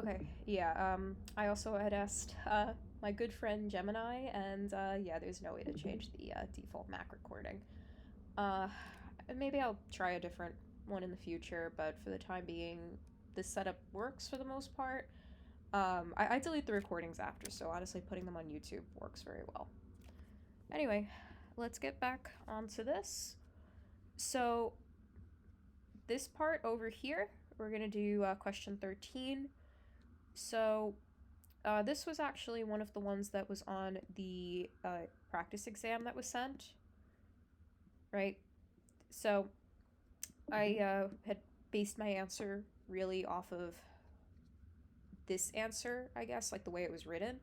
Okay, yeah, I also had asked my good friend Gemini, and yeah, there's no way to change the default Mac recording. Uh, Maybe I'll try a different one in the future, but for the time being, this setup works for the most part. I delete the recordings after, so honestly, putting them on YouTube works very well. Anyway, let's get back onto this. So, this part over here, we're gonna do question 13. So, this was actually one of the ones that was on the practice exam that was sent, right? So I had based my answer really off of this answer, I guess, like the way it was written,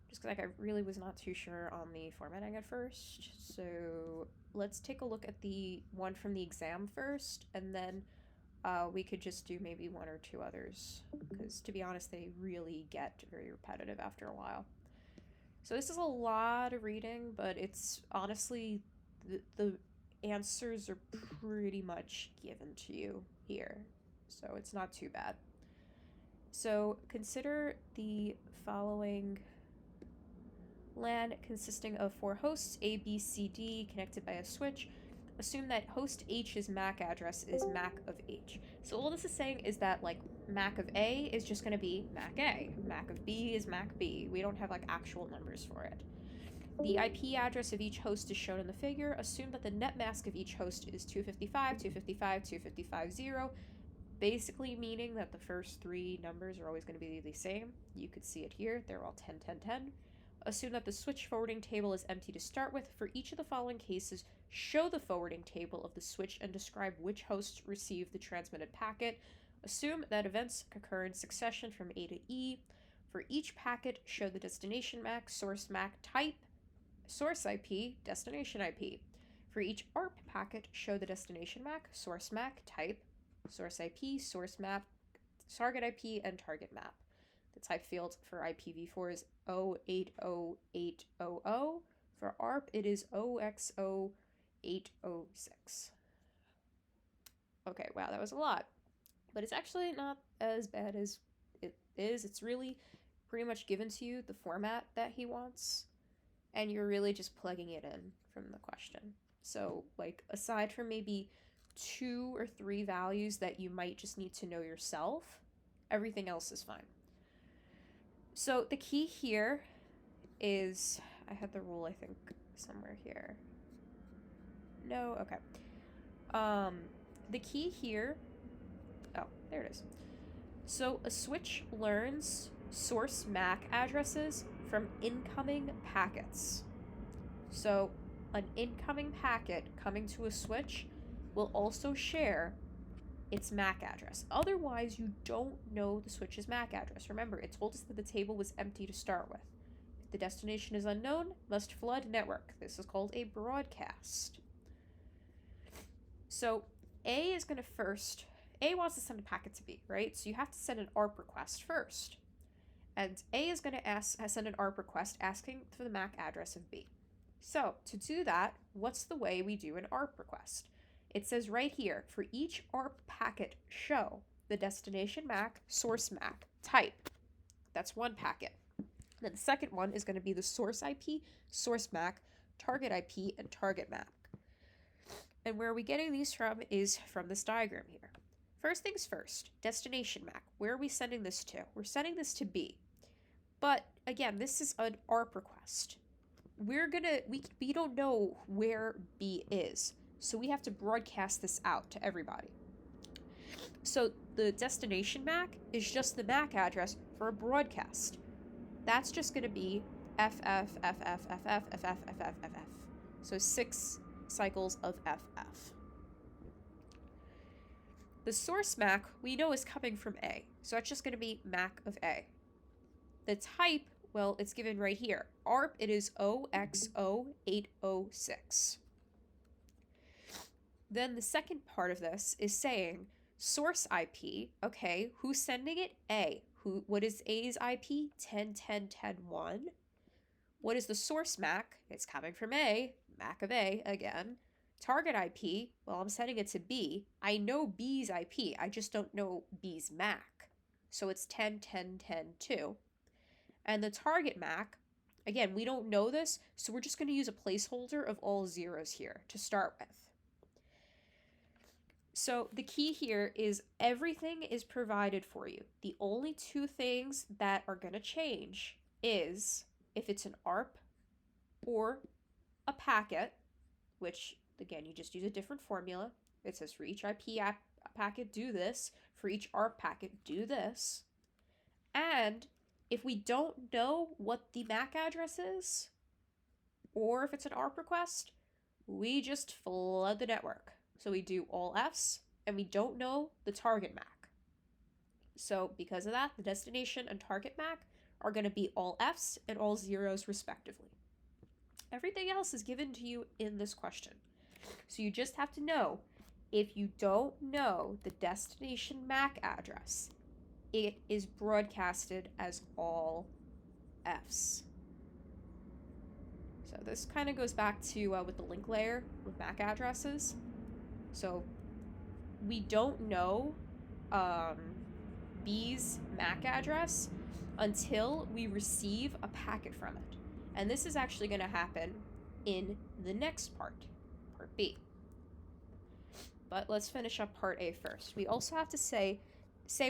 just because like I really was not too sure on the formatting at first. So let's take a look at the one from the exam first, and then we could just do maybe one or two others, because to be honest, they really get very repetitive after a while. So this is a lot of reading, but it's honestly the answers are pretty much given to you here. So it's not too bad. So consider the following LAN consisting of four hosts A, B, C, D connected by a switch. Assume that host H's MAC address is MAC of H. So all this is saying is that like MAC of A is just going to be MAC A. MAC of B is MAC B. We don't have like actual numbers for it. The IP address of each host is shown in the figure. Assume that the net mask of each host is 255, 255, 255, 0, basically meaning that the first three numbers are always going to be the same. You could see it here. They're all 10, 10, 10. Assume that the switch forwarding table is empty to start with. For each of the following cases, show the forwarding table of the switch and describe which hosts received the transmitted packet. Assume that events occur in succession from A to E. For each packet, show the destination MAC, source MAC type, source IP, destination IP. For each ARP packet, show the destination MAC, source MAC type, source IP, source map, target IP, and target map. The type field for IPv4 is 080800. For ARP, it is OXO806. Okay, wow, that was a lot. But it's actually not as bad as it is. It's really pretty much given to you the format that he wants, and you're really just plugging it in from the question. So, like, aside from maybe 2 or 3 values that you might just need to know yourself, everything else is fine. So, the key here is I had the rule, I think, somewhere here. No, okay. The key here, oh, there it is. So, a switch learns source MAC addresses from incoming packets. So, an incoming packet coming to a switch will also share its MAC address. Otherwise, you don't know the switch's MAC address. Remember, it told us that the table was empty to start with. If the destination is unknown, must flood network. This is called a broadcast. So, A is going to first, A wants to send a packet to B, right? So you have to send an ARP request first. And A is going to send an ARP request asking for the MAC address of B. So, to do that, what's the way we do an ARP request? It says right here, for each ARP packet, show the destination MAC, source MAC, type. That's one packet. Then the second one is going to be the source IP, source MAC, target IP, and target MAC. And where are we getting these from is from this diagram here. First things first, destination MAC. Where are we sending this to? We're sending this to B. But again, this is an ARP request. We don't know where B is, so we have to broadcast this out to everybody. So the destination MAC is just the MAC address for a broadcast. That's just going to be FF, FF, FF, FF, FF, FF. So 6 cycles of FF. The source MAC we know is coming from A, so it's just going to be MAC of A. The type, well, it's given right here. ARP, it is OXO806. Then the second part of this is saying source IP. Okay, who's sending it? A. What is A's IP? 10.10.10.1. What is the source MAC? It's coming from A, MAC of A again. Target IP, well, I'm sending it to B. I know B's IP, I just don't know B's MAC. so it's 10, 10, 10, 2. And the target MAC, again, we don't know this, so we're just going to use a placeholder of all zeros here to start with. So the key here is everything is provided for you. The only two things that are going to change is if it's an ARP or a packet, which, again, you just use a different formula. It says for each IP packet, do this. For each ARP packet, do this. And if we don't know what the MAC address is, or if it's an ARP request, we just flood the network. So we do all Fs, and we don't know the target MAC. So because of that, the destination and target MAC are going to be all Fs and all zeros respectively. Everything else is given to you in this question. So you just have to know, if you don't know the destination MAC address, it is broadcasted as all Fs. So this kind of goes back to with the link layer with MAC addresses. So we don't know B's MAC address until we receive a packet from it. And this is actually going to happen in the next part, part B. But let's finish up part A first. We also have to say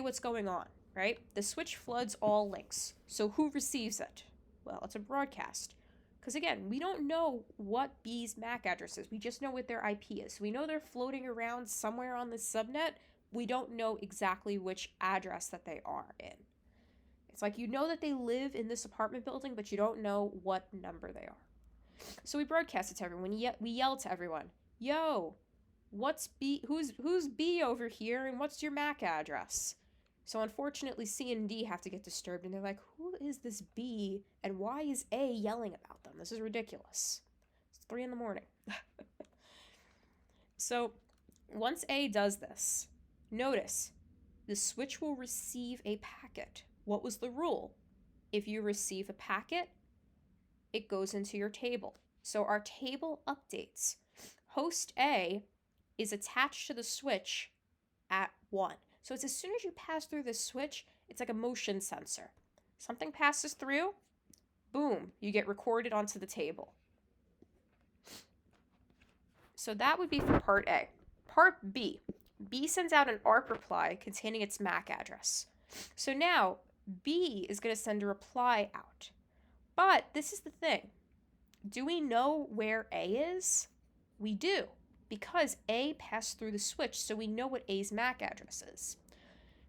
what's going on, right? The switch floods all links. So who receives it? Well, it's a broadcast. Because again, we don't know what B's MAC address is. We just know what their IP is. So we know they're floating around somewhere on the subnet. We don't know exactly which address that they are in. It's like you know that they live in this apartment building, but you don't know what number they are. So we broadcast it to everyone. We yell to everyone, "Yo, what's B? Who's B over here, and what's your MAC address?" So unfortunately, C and D have to get disturbed, and they're like, "Who is this B, and why is A yelling about them? This is ridiculous. It's 3 a.m. So once A does this, notice the switch will receive a packet. What was the rule? If you receive a packet, it goes into your table. So our table updates. Host A is attached to the switch at 1. So it's as soon as you pass through this switch, it's like a motion sensor. Something passes through, boom, you get recorded onto the table. So that would be for part A. Part B. B sends out an ARP reply containing its MAC address. So now B is going to send a reply out. But this is the thing. Do we know where A is? We do, because A passed through the switch, so we know what A's MAC address is.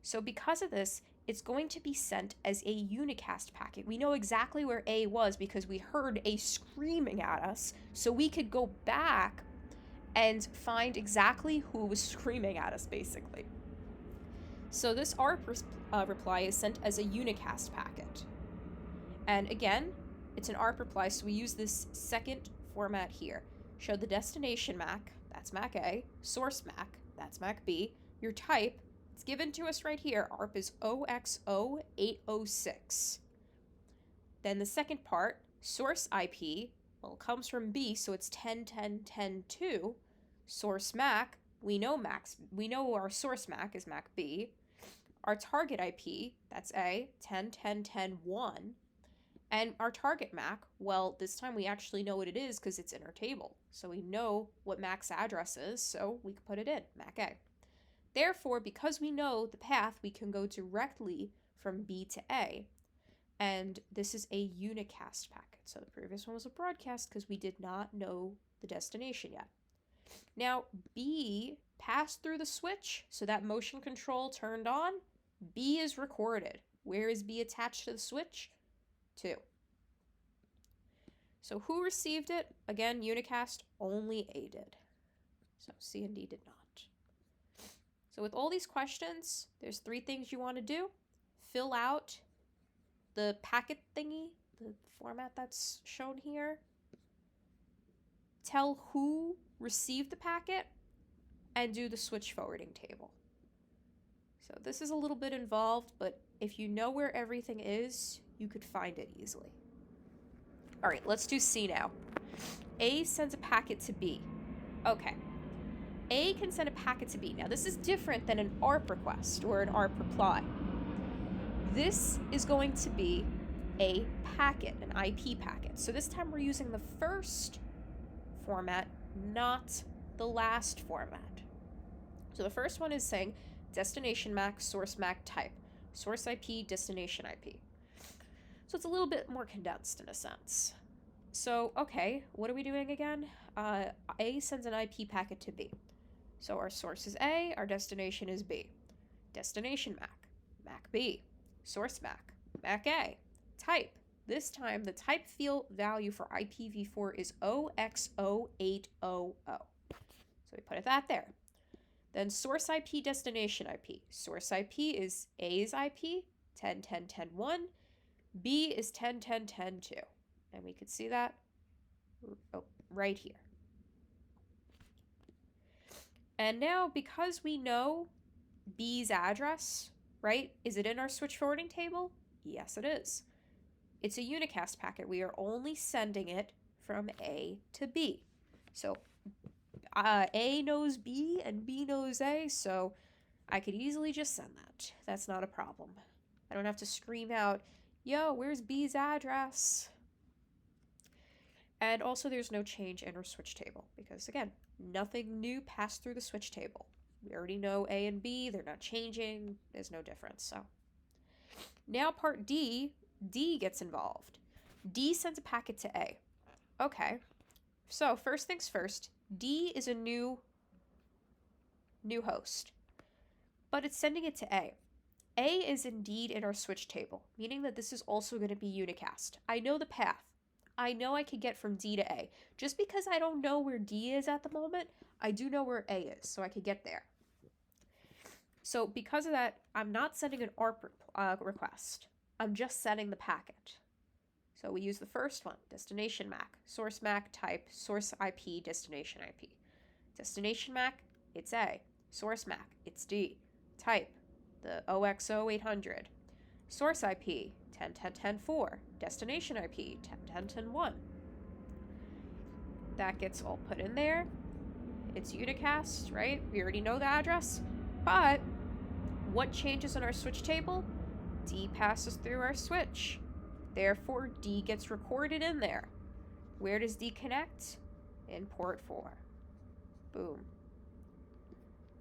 So because of this, it's going to be sent as a unicast packet. We know exactly where A was because we heard A screaming at us, so we could go back and find exactly who was screaming at us, basically. So this ARP reply is sent as a unicast packet. And again, it's an ARP reply, so we use this second format here. Show the destination MAC, that's MAC A, source MAC, that's MAC B. Your type, it's given to us right here, ARP is OXO806. Then the second part, source IP, well, it comes from B, so it's 10.10.10.2. Source MAC, we know our source MAC is MAC B. Our target IP, that's A, 10.10.10.1. And our target MAC, well, this time we actually know what it is because it's in our table. So we know what MAC's address is, so we can put it in, MAC A. Therefore, because we know the path, we can go directly from B to A. And this is a unicast packet. So the previous one was a broadcast because we did not know the destination yet. Now, B passed through the switch, so that motion control turned on. B is recorded. Where is B attached to the switch? 2. So who received it? Again, unicast, only A did. So C and D did not. So with all these questions, there's 3 things you want to do. Fill out the packet thingy, the format that's shown here. Tell who received the packet, and do the switch forwarding table. So this is a little bit involved, but if you know where everything is, you could find it easily. All right, let's do C now. A sends a packet to B. Okay. A can send a packet to B. Now, this is different than an ARP request or an ARP reply. This is going to be a packet, an IP packet. So this time we're using the first format, not the last format. So the first one is saying destination MAC, source MAC type, source IP, destination IP. So it's a little bit more condensed in a sense. So, okay, what are we doing again? A sends an IP packet to B. So our source is A, our destination is B. Destination MAC, MAC B, source MAC, MAC A, type. This time, the type field value for IPv4 is OXO800. So we put that there. Then source IP, destination IP. Source IP is A's IP, 10.10.10.1. B is 10.10.10.2. And we could see that right here. And now, because we know B's address, right? Is it in our switch forwarding table? Yes, it is. It's a unicast packet. We are only sending it from A to B. So A knows B and B knows A, so I could easily just send that. That's not a problem. I don't have to scream out, yo, where's B's address? And also there's no change in our switch table because, again, nothing new passed through the switch table. We already know A and B, they're not changing, there's no difference. So now part D, D gets involved. D sends a packet to A. Okay, so first things first, D is a new host, but it's sending it to A. A is indeed in our switch table, meaning that this is also going to be unicast. I know the path. I know I could get from D to A. Just because I don't know where D is at the moment, I do know where A is, so I could get there. So because of that, I'm not sending an ARP request. I'm just sending the packet. So we use the first one, destination MAC, source MAC, type, source IP, destination IP. Destination MAC, it's A. Source MAC, it's D. Type, the OXO800. Source IP, 10.10.10.4. Destination IP, 10.10.10.1. That gets all put in there. It's unicast, right? We already know the address. But what changes in our switch table? D passes through our switch. Therefore, D gets recorded in there. Where does D connect? In port 4. Boom.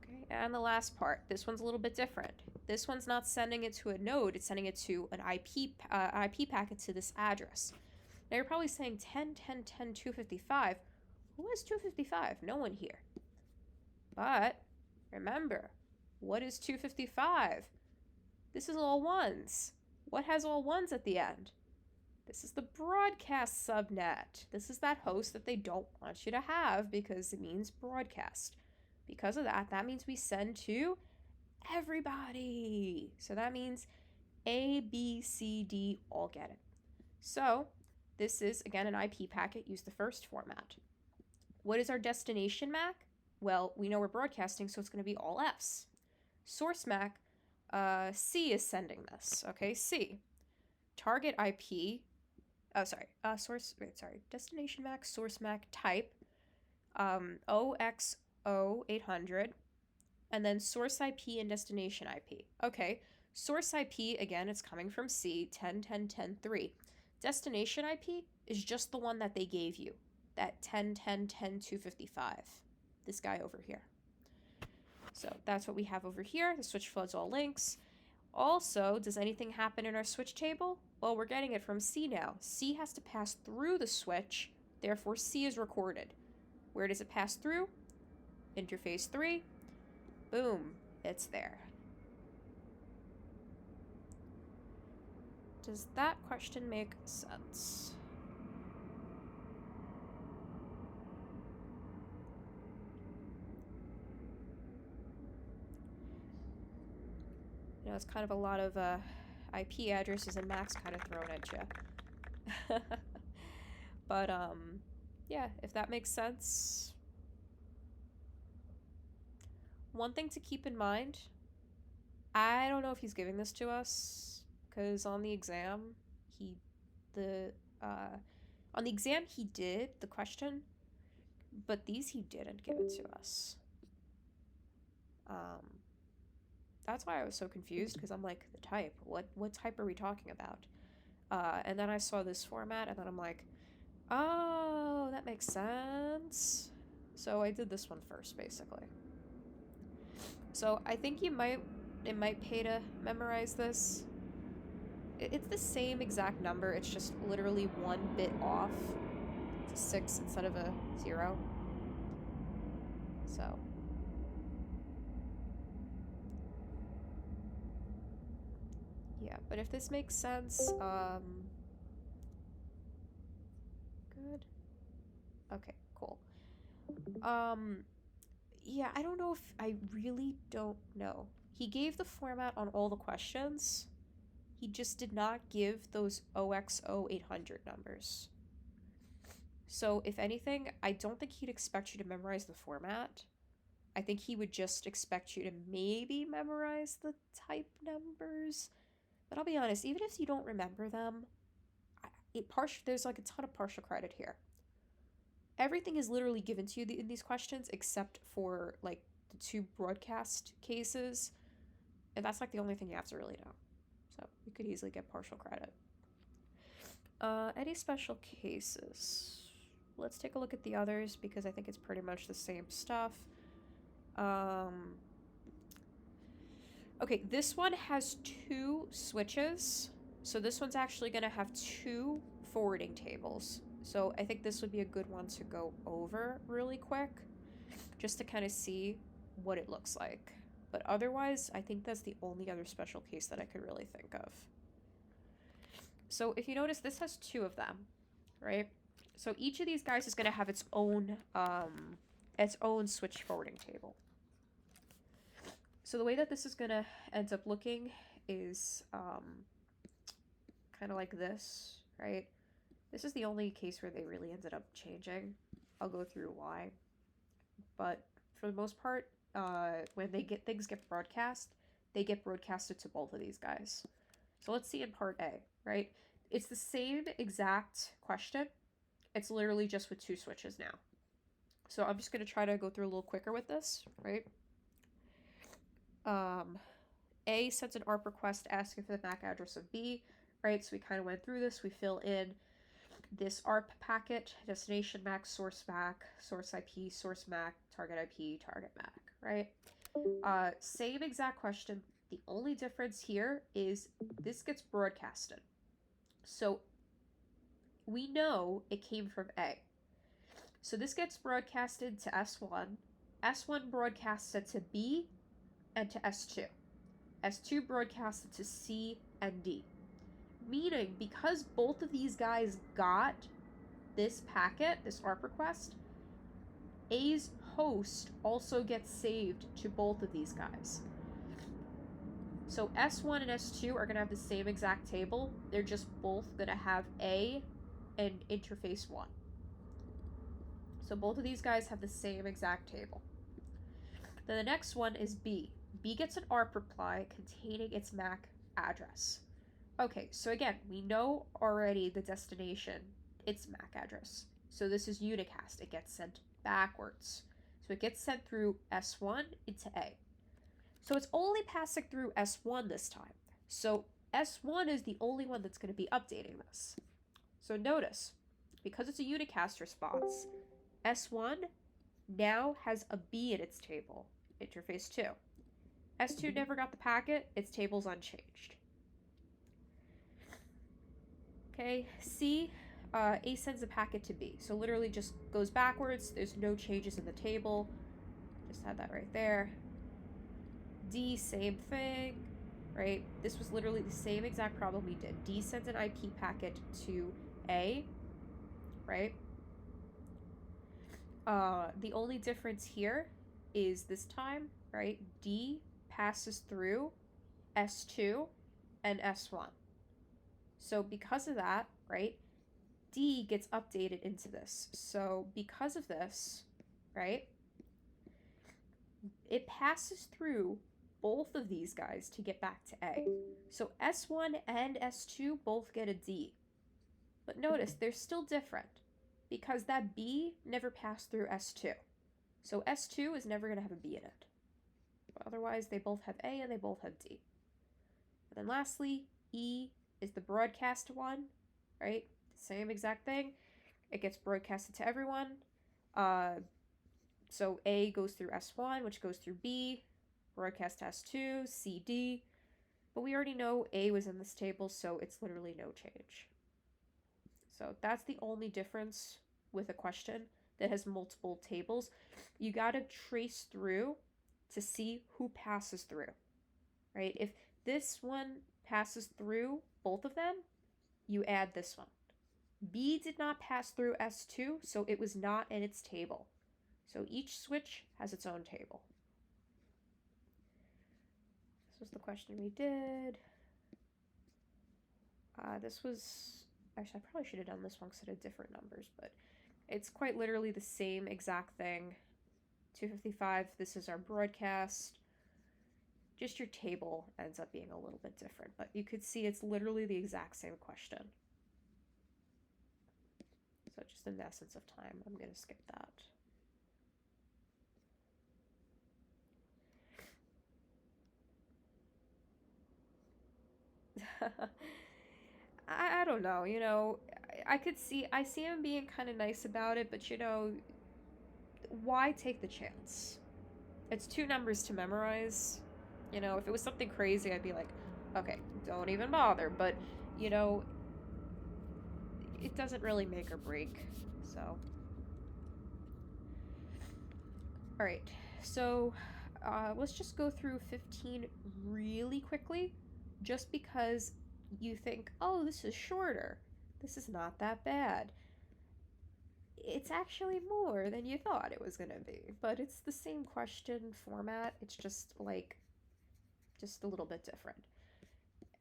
Okay, and the last part. This one's a little bit different. This one's not sending it to a node, it's sending it to an IP packet to this address. Now you're probably saying 10.10.10.255. Who has 255? No one here. But remember, what is 255? This is all ones. What has all ones at the end? This is the broadcast subnet. This is that host that they don't want you to have because it means broadcast. Because of that, that means we send to everybody. So that means A, B, C, D all get it. So this is, again, an IP packet. Use the first format. What is our destination MAC? Well, we know we're broadcasting, so it's going to be all Fs. Source MAC, C is sending this. Okay, C. Target IP, destination MAC, source MAC, type, OXO800, and then source IP and destination IP. Okay, source IP, again, it's coming from C, 10.10.10.3. Destination IP is just the one that they gave you, that 10.10.10.255. This guy over here. So that's what we have over here. The switch floods all links. Also, does anything happen in our switch table? Well, we're getting it from C now. C has to pass through the switch, therefore C is recorded. Where does it pass through? Interface 3. Boom, it's there. Does that question make sense? You know, it's kind of a lot of IP addresses and MACs kind of thrown at you. But, yeah, if that makes sense. One thing to keep in mind, I don't know if he's giving this to us, because on the exam, he did the question, but these he didn't give it to us. that's why I was so confused, because I'm like, the type, what type are we talking about? And then I saw this format, and then I'm like, oh, that makes sense. So I did this one first, basically. So I think it might pay to memorize this. It's the same exact number, it's just literally one bit off. It's a 6 instead of a 0. So. Yeah, but if this makes sense, good. Okay, cool. Yeah, I don't know if I really don't know. He gave the format on all the questions. He just did not give those OXO 800 numbers. So, if anything, I don't think he'd expect you to memorize the format. I think he would just expect you to maybe memorize the type numbers. But I'll be honest, even if you don't remember them, there's like a ton of partial credit here. Everything is literally given to you in these questions except for like the 2 broadcast cases, and that's like the only thing you have to really know. So you could easily get partial credit. Any special cases? Let's take a look at the others because I think it's pretty much the same stuff. Okay, this one has 2 switches. So this one's actually going to have 2 forwarding tables. So I think this would be a good one to go over really quick, just to kind of see what it looks like. But otherwise, I think that's the only other special case that I could really think of. So if you notice, this has 2 of them, right? So each of these guys is going to have its own switch forwarding table. So the way that this is going to end up looking is kind of like this, right? This is the only case where they really ended up changing. I'll go through why. But for the most part, when things get broadcast, they get broadcasted to both of these guys. So let's see in part A, right? It's the same exact question. It's literally just with 2 switches now. So I'm just going to try to go through a little quicker with this, right? A sends an ARP request asking for the MAC address of B, right? So we kind of went through this. We fill in this ARP packet, destination MAC, source IP, source MAC, target IP, target MAC, right? Same exact question. The only difference here is this gets broadcasted. So we know it came from A. So this gets broadcasted to S1. S1 broadcasts it to B and to S2. S2 broadcasted to C and D. Meaning, because both of these guys got this packet, this ARP request, A's host also gets saved to both of these guys. So S1 and S2 are going to have the same exact table. They're just both going to have A and interface 1. So both of these guys have the same exact table. Then the next one is B. B gets an ARP reply containing its MAC address. Okay, so again, we know already the destination, its MAC address. So this is unicast. It gets sent backwards. So it gets sent through S1 into A. So it's only passing through S1 this time. So S1 is the only one that's going to be updating this. So notice, because it's a unicast response, S1 now has a B in its table, interface 2. S2 never got the packet, its table's unchanged. Okay, C, A sends a packet to B. So literally just goes backwards, there's no changes in the table. Just had that right there. D, same thing, right? This was literally the same exact problem we did. D sends an IP packet to A, right? The only difference here is this time, right? D passes through S2 and S1. So because of that, right, D gets updated into this. So because of this, right, it passes through both of these guys to get back to A. So S1 and S2 both get a D. But notice, they're still different because that B never passed through S2. So S2 is never going to have a B in it. Otherwise, they both have A and they both have D. And then lastly, E is the broadcast one, right? Same exact thing. It gets broadcasted to everyone. So A goes through S1, which goes through B, broadcast to S2, C, D. But we already know A was in this table, so it's literally no change. So that's the only difference with a question that has multiple tables. You got to trace through to see who passes through, right? If this one passes through both of them, you add this one. B did not pass through S2, so it was not in its table. So each switch has its own table. This was the question we did. This was... Actually, I probably should have done this one because it had different numbers, but it's quite literally the same exact thing. 255, this is our broadcast. Just your table ends up being a little bit different, but you could see it's literally the exact same question. So just in the essence of time, I'm going to skip that. I don't know, you know, I see him being kind of nice about it, but you know, why take the chance? It's 2 numbers to memorize. You know, if it was something crazy, I'd be like, okay, don't even bother. But, you know, it doesn't really make or break. So. Alright, so let's just go through 15 really quickly. Just because you think, oh, this is shorter. This is not that bad. It's actually more than you thought it was going to be. But it's the same question format. It's just like, just a little bit different.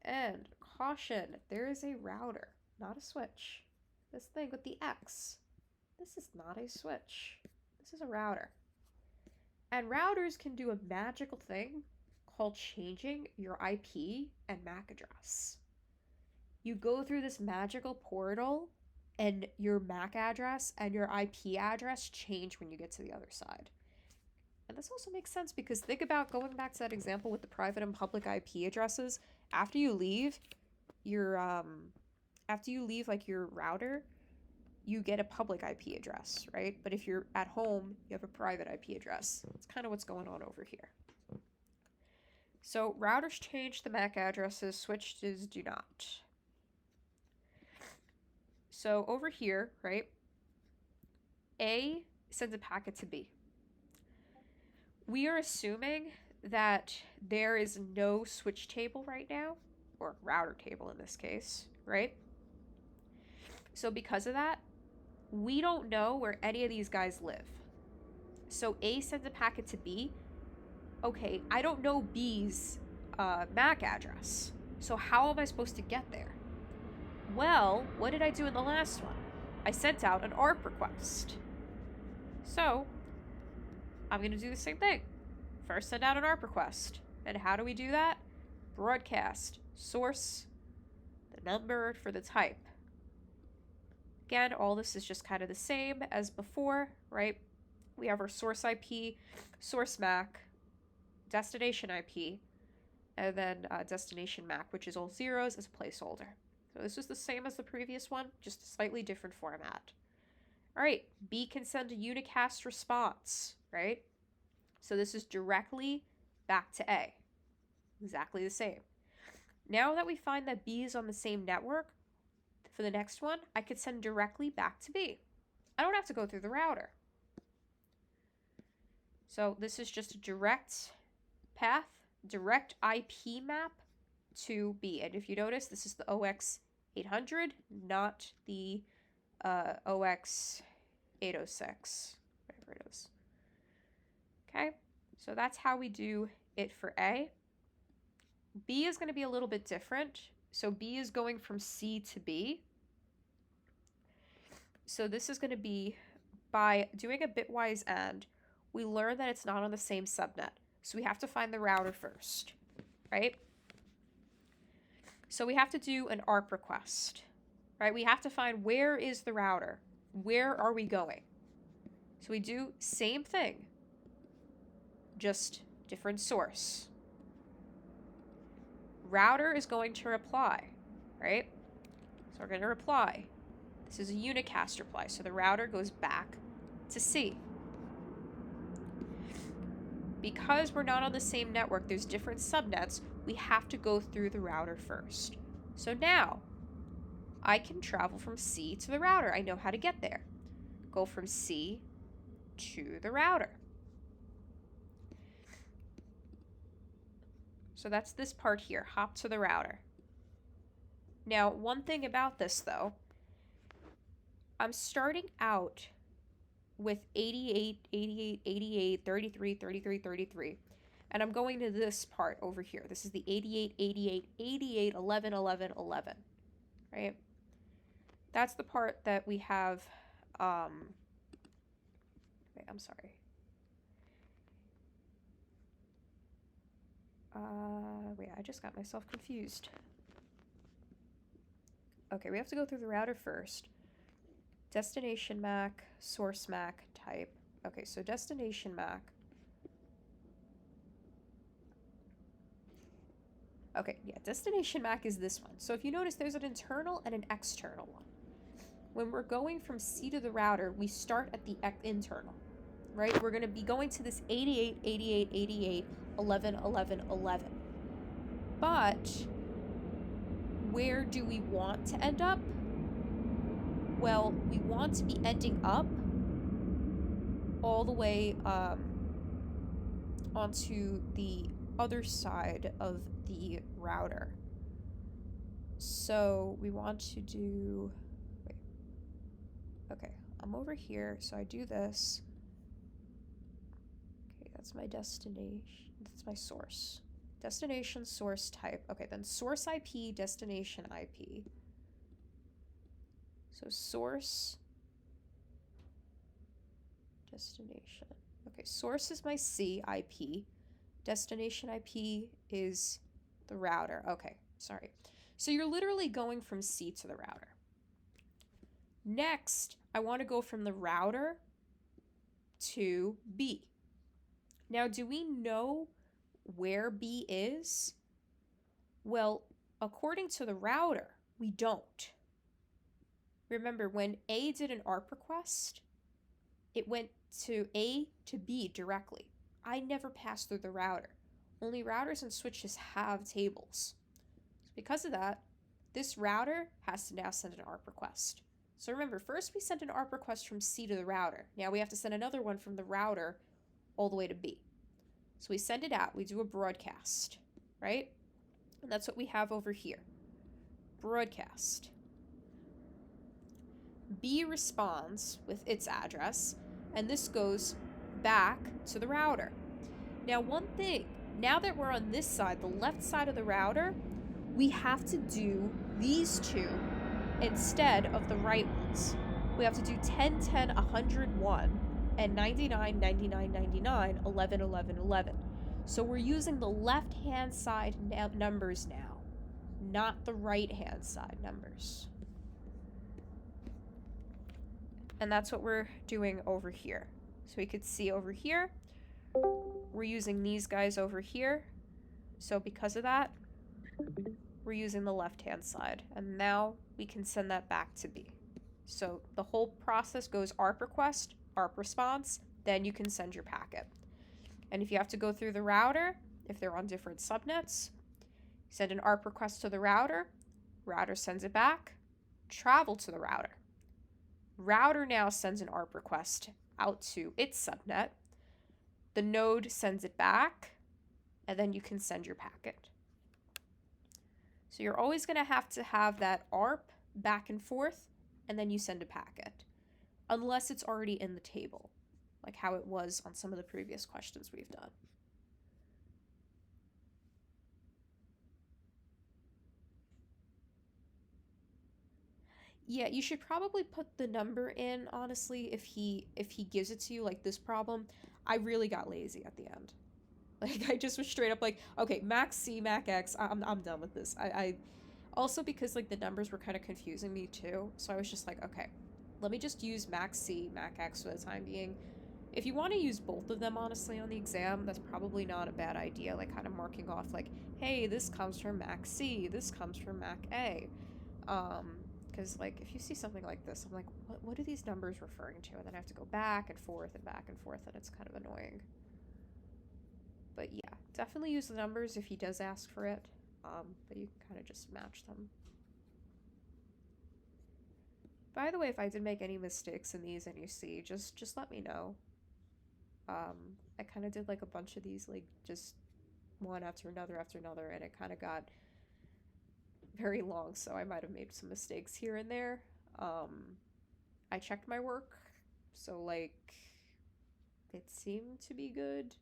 And caution, there is a router, not a switch. This thing with the X, this is not a switch. This is a router. And routers can do a magical thing called changing your IP and MAC address. You go through this magical portal and your MAC address and your IP address change when you get to the other side. And this also makes sense because think about going back to that example with the private and public IP addresses. After you leave your like your router, you get a public IP address, right? But if you're at home, you have a private IP address. That's kind of what's going on over here. So routers change the MAC addresses, switches do not. So over here, right, A sends a packet to B. We are assuming that there is no switch table right now, or router table in this case, right? So because of that, we don't know where any of these guys live. So A sends a packet to B. Okay, I don't know B's MAC address. So how am I supposed to get there? Well, what did I do in the last one? I sent out an ARP request. So I'm going to do the same thing. First, send out an ARP request. And how do we do that? Broadcast, source, the number for the type. Again, all this is just kind of the same as before, right? We have our source IP, source MAC, destination IP, and then destination MAC, which is all zeros as a placeholder. So this is the same as the previous one, just a slightly different format. All right, B can send a unicast response, right? So this is directly back to A. Exactly the same. Now that we find that B is on the same network, for the next one, I could send directly back to B. I don't have to go through the router. So this is just a direct path, direct IP map to B. And if you notice, this is the OX800, not the OX806, whatever it is. Okay, so that's how we do it for A. B is going to be a little bit different. So B is going from C to B. So this is going to be, by doing a bitwise AND, we learn that it's not on the same subnet. So we have to find the router first, right? So we have to do an ARP request, right? We have to find where is the router? Where are we going? So we do same thing, just different source. Router is going to reply, right? So we're going to reply. This is a unicast reply, so the router goes back to C. Because we're not on the same network, there's different subnets, we have to go through the router first. So now, I can travel from C to the router. I know how to get there. Go from C to the router. So that's this part here, hop to the router. Now, one thing about this though, I'm starting out with 88, 88, 88, 33, 33, 33. And I'm going to this part over here. This is the 88, 88, 88, 11, 11, 11. Right? That's the part that we have, wait, I'm sorry. Wait, I just got myself confused. Okay, we have to go through the router first. Destination MAC, source MAC, type. Okay, so destination MAC. Okay, yeah, destination MAC is this one. So if you notice, there's an internal and an external one. When we're going from C to the router, we start at the internal, right? We're going to be going to this 88, 88, 88, 11, 11, 11. But where do we want to end up? Well, we want to be ending up all the way onto the other side of the router. So we want to do, wait, okay, I'm over here, so I do this. Okay, that's my destination, that's my source. Destination, source, type. Okay, then source IP, destination IP. So source, destination. Okay, source is my C IP. Destination IP is the router. Okay, sorry. So you're literally going from C to the router. Next, I want to go from the router to B. Now, do we know where B is? Well, according to the router, we don't. Remember, when A did an ARP request, it went to A to B directly. I never passed through the router. Only routers and switches have tables. So because of that, this router has to now send an ARP request. So remember, first we sent an ARP request from C to the router. Now we have to send another one from the router all the way to B. So we send it out. We do a broadcast, right? And that's what we have over here. Broadcast. B responds with its address, and this goes back to the router. Now, one thing, now that we're on this side, the left side of the router, we have to do these two instead of the right ones. We have to do 10, 10, 101, and 99, 99, 99, 11, 11, 11. So we're using the left-hand side numbers now, not the right-hand side numbers. And that's what we're doing over here. So we could see over here, we're using these guys over here. So because of that, we're using the left-hand side. And now we can send that back to B. So the whole process goes ARP request, ARP response, then you can send your packet. And if you have to go through the router, if they're on different subnets, send an ARP request to the router sends it back, travel to the router. Router now sends an ARP request out to its subnet. The node sends it back, and then you can send your packet. So you're always going to have that ARP back and forth, and then you send a packet, unless it's already in the table, like how it was on some of the previous questions we've done. Yeah, you should probably put the number in, honestly, if he gives it to you, like this problem. I really got lazy at the end. Like, I just was straight up like, okay, max C, max X, I'm done with this. I also, because, like, the numbers were kind of confusing me, too, so I was just like, okay, let me just use max C, max X for the time being. If you want to use both of them, honestly, on the exam, that's probably not a bad idea. Like, kind of marking off, like, hey, this comes from Mac C, this comes from Mac A. Because, like, if you see something like this, I'm like, what are these numbers referring to? And then I have to go back and forth, and it's kind of annoying. But yeah, definitely use the numbers if he does ask for it. But you can kind of just match them. By the way, if I did make any mistakes in these and you see, just let me know. I kind of did like a bunch of these, like just one after another, and it kind of got very long, so I might have made some mistakes here and there. I checked my work, so like it seemed to be good,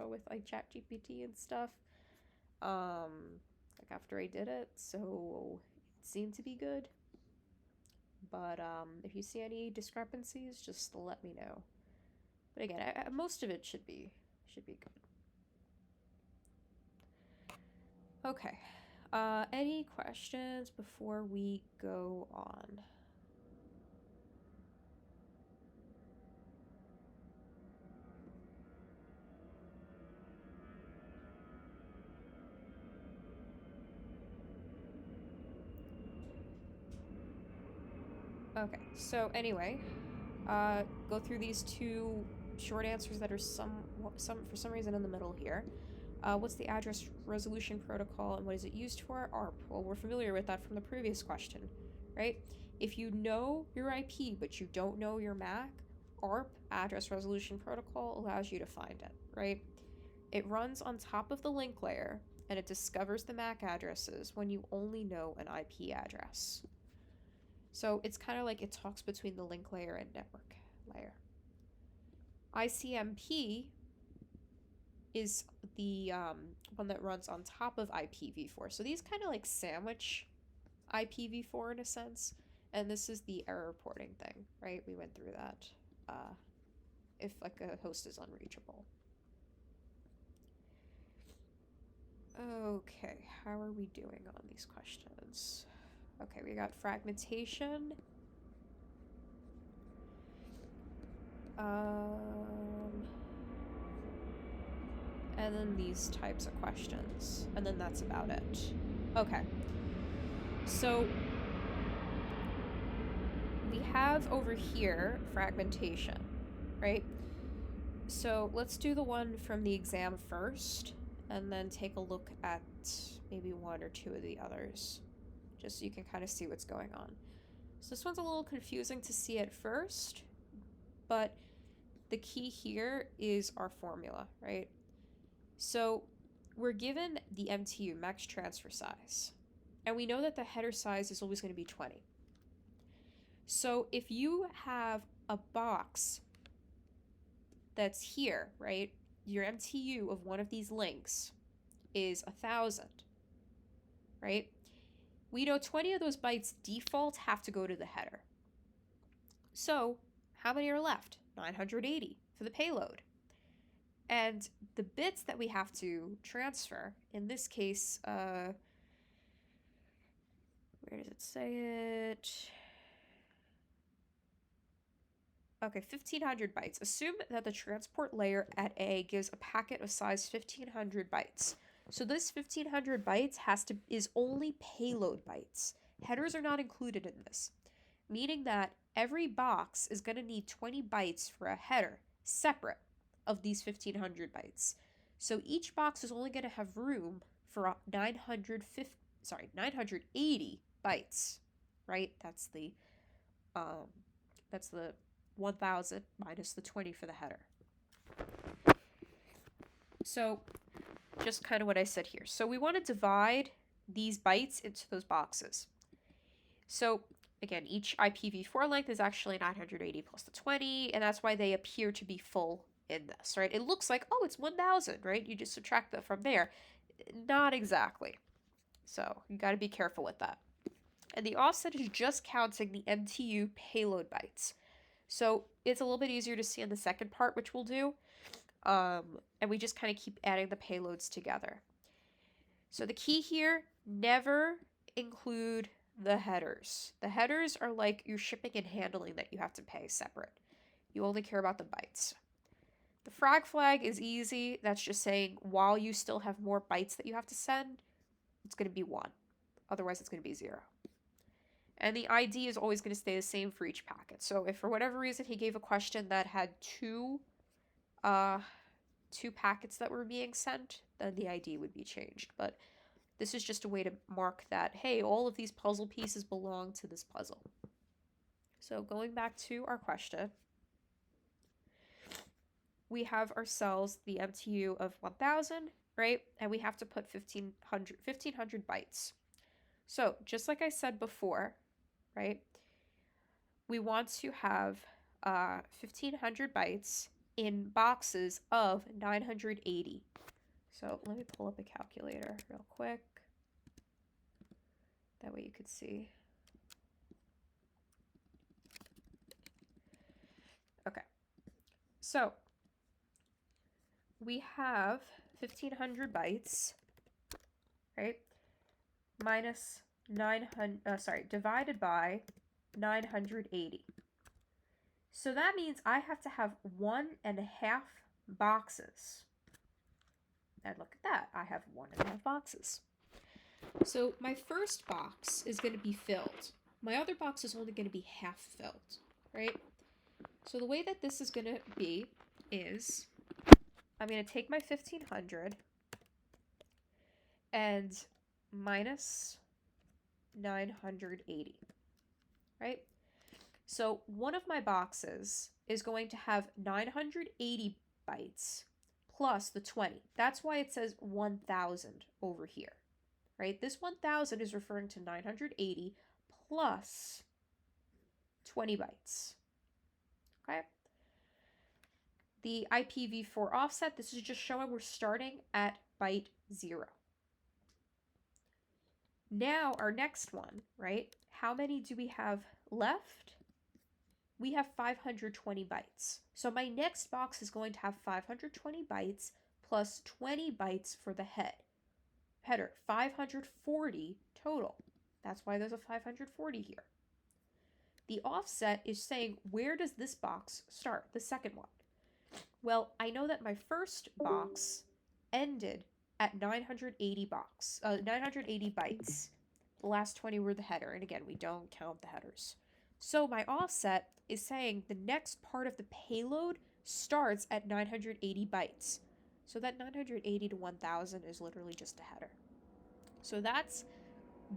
with like ChatGPT and stuff. Like after I did it, so it seemed to be good. But if you see any discrepancies, just let me know. But again, most of it should be good. Okay. Any questions before we go on? Okay, so anyway, go through these two short answers that are some for some reason in the middle here. What's the address resolution protocol and what is it used for? ARP. Well, we're familiar with that from the previous question, right? If you know your IP but you don't know your MAC, ARP, address resolution protocol, allows you to find it, right? It runs on top of the link layer and it discovers the MAC addresses when you only know an IP address. So it's kind of like it talks between the link layer and network layer. ICMP is the one that runs on top of IPv4. So these kind of like sandwich IPv4 in a sense. And this is the error reporting thing, right? We went through that. If like a host is unreachable. Okay, how are we doing on these questions? Okay, we got fragmentation. And then these types of questions. And then that's about it. Okay. So we have over here fragmentation, right? So let's do the one from the exam first, and then take a look at maybe one or two of the others, just so you can kind of see what's going on. So this one's a little confusing to see at first, but the key here is our formula, right? So we're given the MTU, max transfer size, and we know that the header size is always going to be 20. So if you have a box that's here, right, your MTU of one of these links is 1,000, right? We know 20 of those bytes default have to go to the header. So how many are left? 980 for the payload. And the bits that we have to transfer, in this case, where does it say it? Okay, 1,500 bytes. Assume that the transport layer at A gives a packet of size 1,500 bytes. So this 1,500 bytes is only payload bytes. Headers are not included in this, meaning that every box is going to need 20 bytes for a header, separate of these 1,500 bytes. So each box is only going to have room for 980 bytes, right? That's the 1,000 minus the 20 for the header. So just kind of what I said here. So we want to divide these bytes into those boxes. So again, each IPv4 length is actually 980 plus the 20, and that's why they appear to be full in this, right? It looks like, oh, it's 1,000, right? You just subtract that from there. Not exactly. So you got to be careful with that. And the offset is just counting the MTU payload bytes. So it's a little bit easier to see in the second part, which we'll do. And we just kind of keep adding the payloads together. So the key here, never include the headers. The headers are like your shipping and handling that you have to pay separate. You only care about the bytes. The frag flag is easy. That's just saying while you still have more bytes that you have to send, it's going to be 1. Otherwise, it's going to be 0. And the ID is always going to stay the same for each packet. So if for whatever reason he gave a question that had two packets that were being sent, then the ID would be changed. But this is just a way to mark that, hey, all of these puzzle pieces belong to this puzzle. So going back to our question, we have ourselves the MTU of 1000, right? And we have to put 1500 bytes. So just like I said before, right? We want to have 1500 bytes in boxes of 980. So let me pull up a calculator real quick. That way you could see. Okay. So we have 1500 bytes, right? Minus 900, divided by 980. So that means I have to have 1.5 boxes. And look at that, I have 1.5 boxes. So my first box is going to be filled. My other box is only going to be half filled, right? So the way that this is going to be is I'm going to take my 1500 and minus 980, right? So one of my boxes is going to have 980 bytes plus the 20. That's why it says 1000 over here, right? This 1000 is referring to 980 plus 20 bytes, okay? The IPv4 offset, this is just showing we're starting at byte 0. Now our next one, right? How many do we have left? We have 520 bytes. So my next box is going to have 520 bytes plus 20 bytes for the header. 540 total. That's why there's a 540 here. The offset is saying, where does this box start? The second one. Well, I know that my first box ended at 980 bytes. The last 20 were the header, and again, we don't count the headers. So my offset is saying the next part of the payload starts at 980 bytes. So that 980 to 1000 is literally just a header. So that's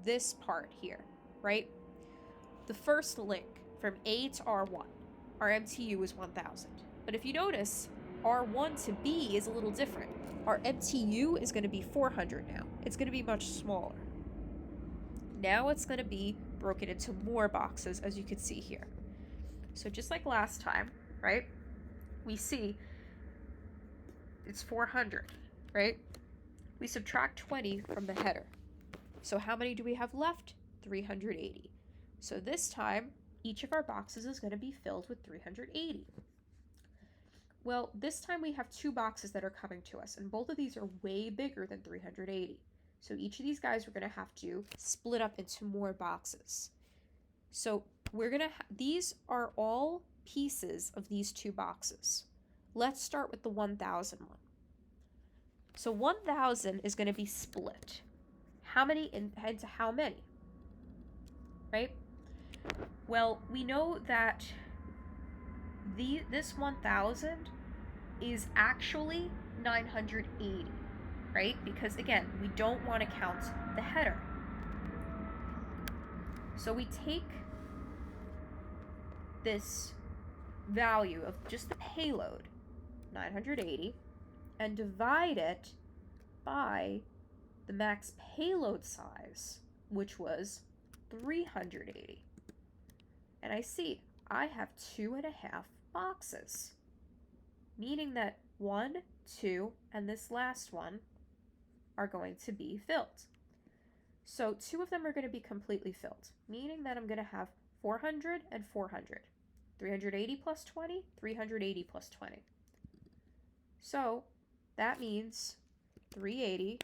this part here, right? The first link from A to R1, our MTU is 1000. But if you notice, R1 to B is a little different. Our MTU is going to be 400 now. It's going to be much smaller. Now it's going to be broken into more boxes, as you can see here. So just like last time, right? We see it's 400, right? We subtract 20 from the header. So how many do we have left? 380. So this time, each of our boxes is going to be filled with 380. Well, this time we have 2 boxes that are coming to us, and both of these are way bigger than 380. So each of these guys we're going to have to split up into more boxes. So these are all pieces of these 2 boxes. Let's start with the 1000 one. So 1000 is going to be split. How many into how many? Right? Well, we know that this 1000 is actually 980, right? Because again, we don't want to count the header. So we take this value of just the payload, 980, and divide it by the max payload size, which was 380. And I see I have 2.5 boxes, meaning that 1, 2, and this last one are going to be filled. So 2 of them are going to be completely filled, meaning that I'm going to have 400 and 400. 380 plus 20, 380 plus 20. So that means 380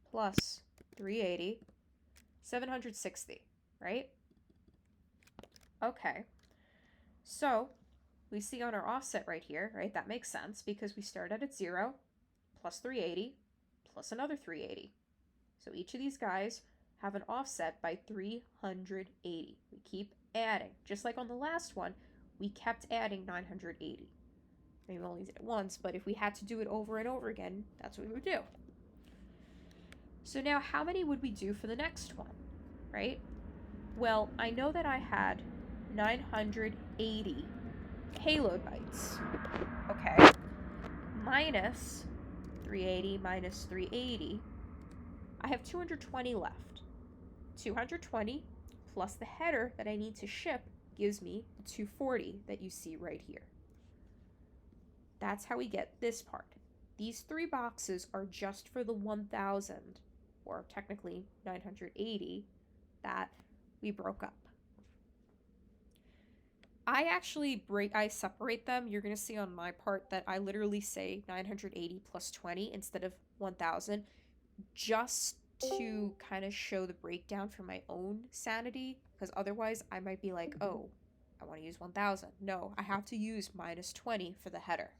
plus 380, 760, right? Okay, so we see on our offset right here, right, that makes sense because we started at 0 plus 380 plus another 380. So each of these guys have an offset by 380. We keep adding. Just like on the last one, we kept adding 980. Maybe we only did it once, but if we had to do it over and over again, that's what we would do. So now how many would we do for the next one, right? Well, I know that I had 980 payload bytes, okay? Minus 380 minus 380, I have 220 left. 220 plus the header that I need to ship gives me the 240 that you see right here. That's how we get this part. These 3 boxes are just for the 1000, or technically 980, that we broke up. I separate them. You're going to see on my part that I literally say 980 plus 20 instead of 1000, just to kind of show the breakdown for my own sanity, because otherwise I might be like, oh, I want to use 1000. No, I have to use minus 20 for the header.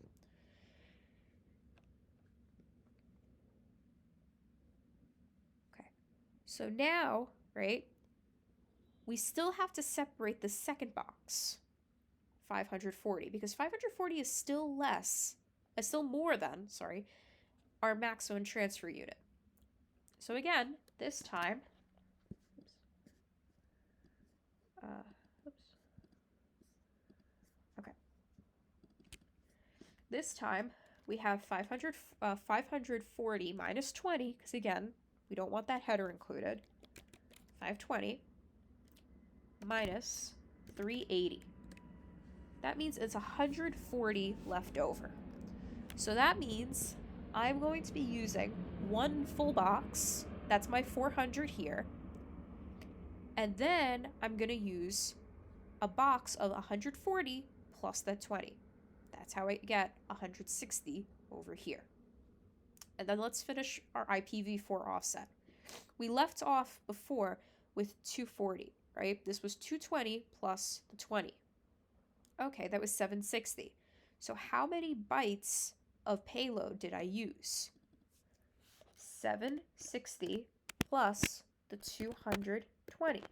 Okay, so now, right, we still have to separate the second box, 540, because 540 is still more than, our maximum transfer unit. So again, this time, this time we have 540 minus 20, because again, we don't want that header included. 520 minus 380. That means it's 140 left over. So that means I'm going to be using one full box. That's my 400 here. And then I'm going to use a box of 140 plus that 20. That's how I get 160 over here. And then let's finish our IPv4 offset. We left off before with 240, right? This was 220 plus the 20. Okay, that was 760. So how many bytes of payload did I use? 760 plus the 220.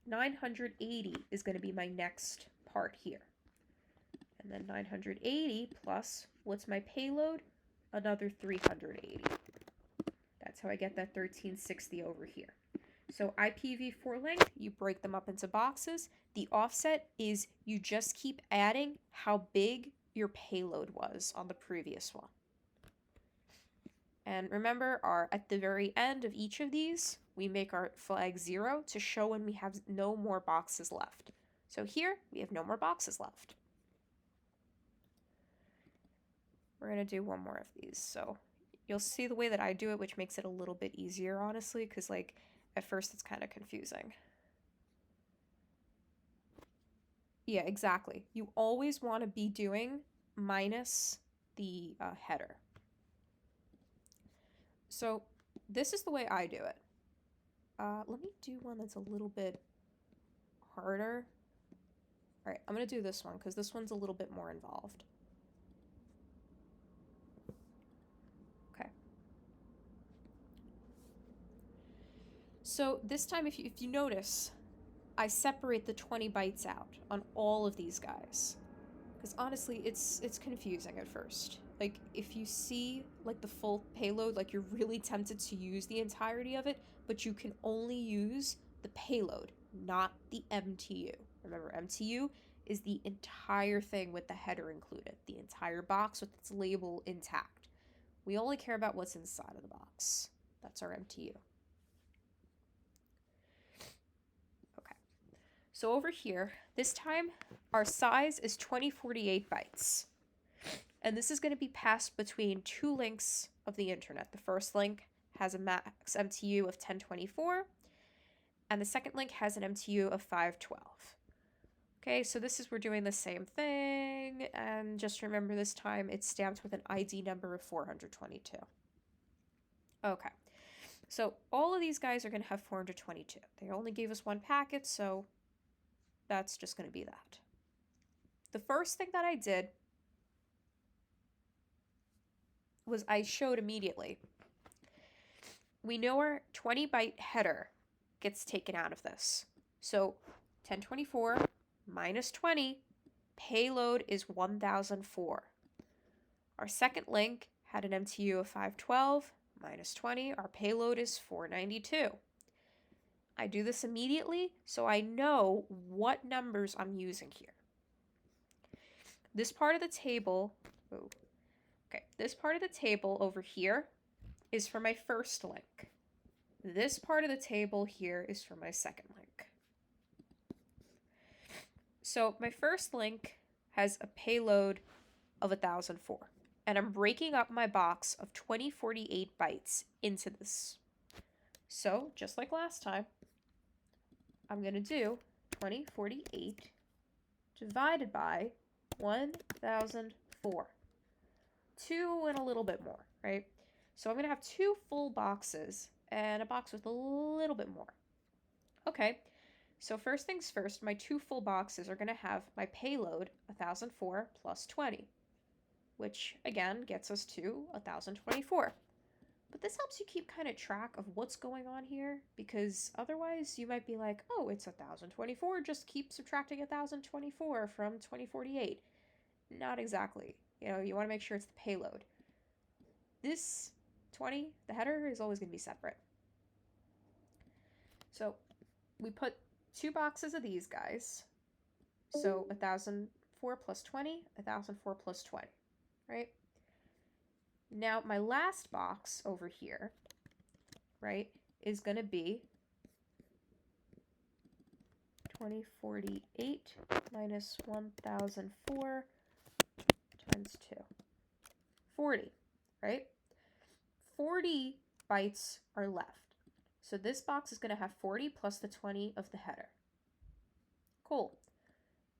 980 is going to be my next part here. And then 980 plus, what's my payload? Another 380. That's how I get that 1360 over here. So IPv4 length, you break them up into boxes. The offset is you just keep adding how big your payload was on the previous one. And remember, at the very end of each of these, we make our flag 0 to show when we have no more boxes left. So here, we have no more boxes left. We're going to do one more of these. So you'll see the way that I do it, which makes it a little bit easier, honestly, because at first it's kind of confusing. Yeah, exactly. You always want to be doing minus the header. So this is the way I do it. Let me do one that's a little bit harder. All right, I'm going to do this one because this one's a little bit more involved. Okay. So this time, if you notice, I separate the 20 bytes out on all of these guys. Because honestly, it's confusing at first. Like, if you see, like, the full payload, like, you're really tempted to use the entirety of it, but you can only use the payload, not the MTU. Remember, MTU is the entire thing with the header included, the entire box with its label intact. We only care about what's inside of the box. That's our MTU. Okay. So over here, this time, our size is 2048 bytes. And this is going to be passed between 2 links of the internet. The first link has a max MTU of 1024, and the second link has an MTU of 512. Okay, so we're doing the same thing, and just remember this time it's stamped with an ID number of 422. Okay, so all of these guys are going to have 422. They only gave us one packet, so that's just going to be that. the first thing that I did was I showed immediately. We know our 20 byte header gets taken out of this. So 1024 minus 20, payload is 1004. Our second link had an MTU of 512 minus 20, our payload is 492. I do this immediately so I know what numbers I'm using here. This part of the table, this part of the table over here is for my first link. This part of the table here is for my second link. So my first link has a payload of 1004, and I'm breaking up my box of 2048 bytes into this. So just like last time, I'm going to do 2048 divided by 1004. 2 and a little bit more, right? So I'm going to have 2 full boxes and a box with a little bit more. Okay, so first things first, my 2 full boxes are going to have my payload 1004 plus 20, which again gets us to 1024. But this helps you keep kind of track of what's going on here, because otherwise you might be like, oh, it's 1024, just keep subtracting 1024 from 2048. Not exactly. You know, you want to make sure it's the payload. This 20, the header, is always going to be separate. So we put 2 boxes of these guys. So 1004 plus 20, 1004 plus 20, right? Now my last box over here, right, is going to be 2048 minus 1004 times 2. 40, right? 40 bytes are left. So this box is going to have 40 plus the 20 of the header. Cool.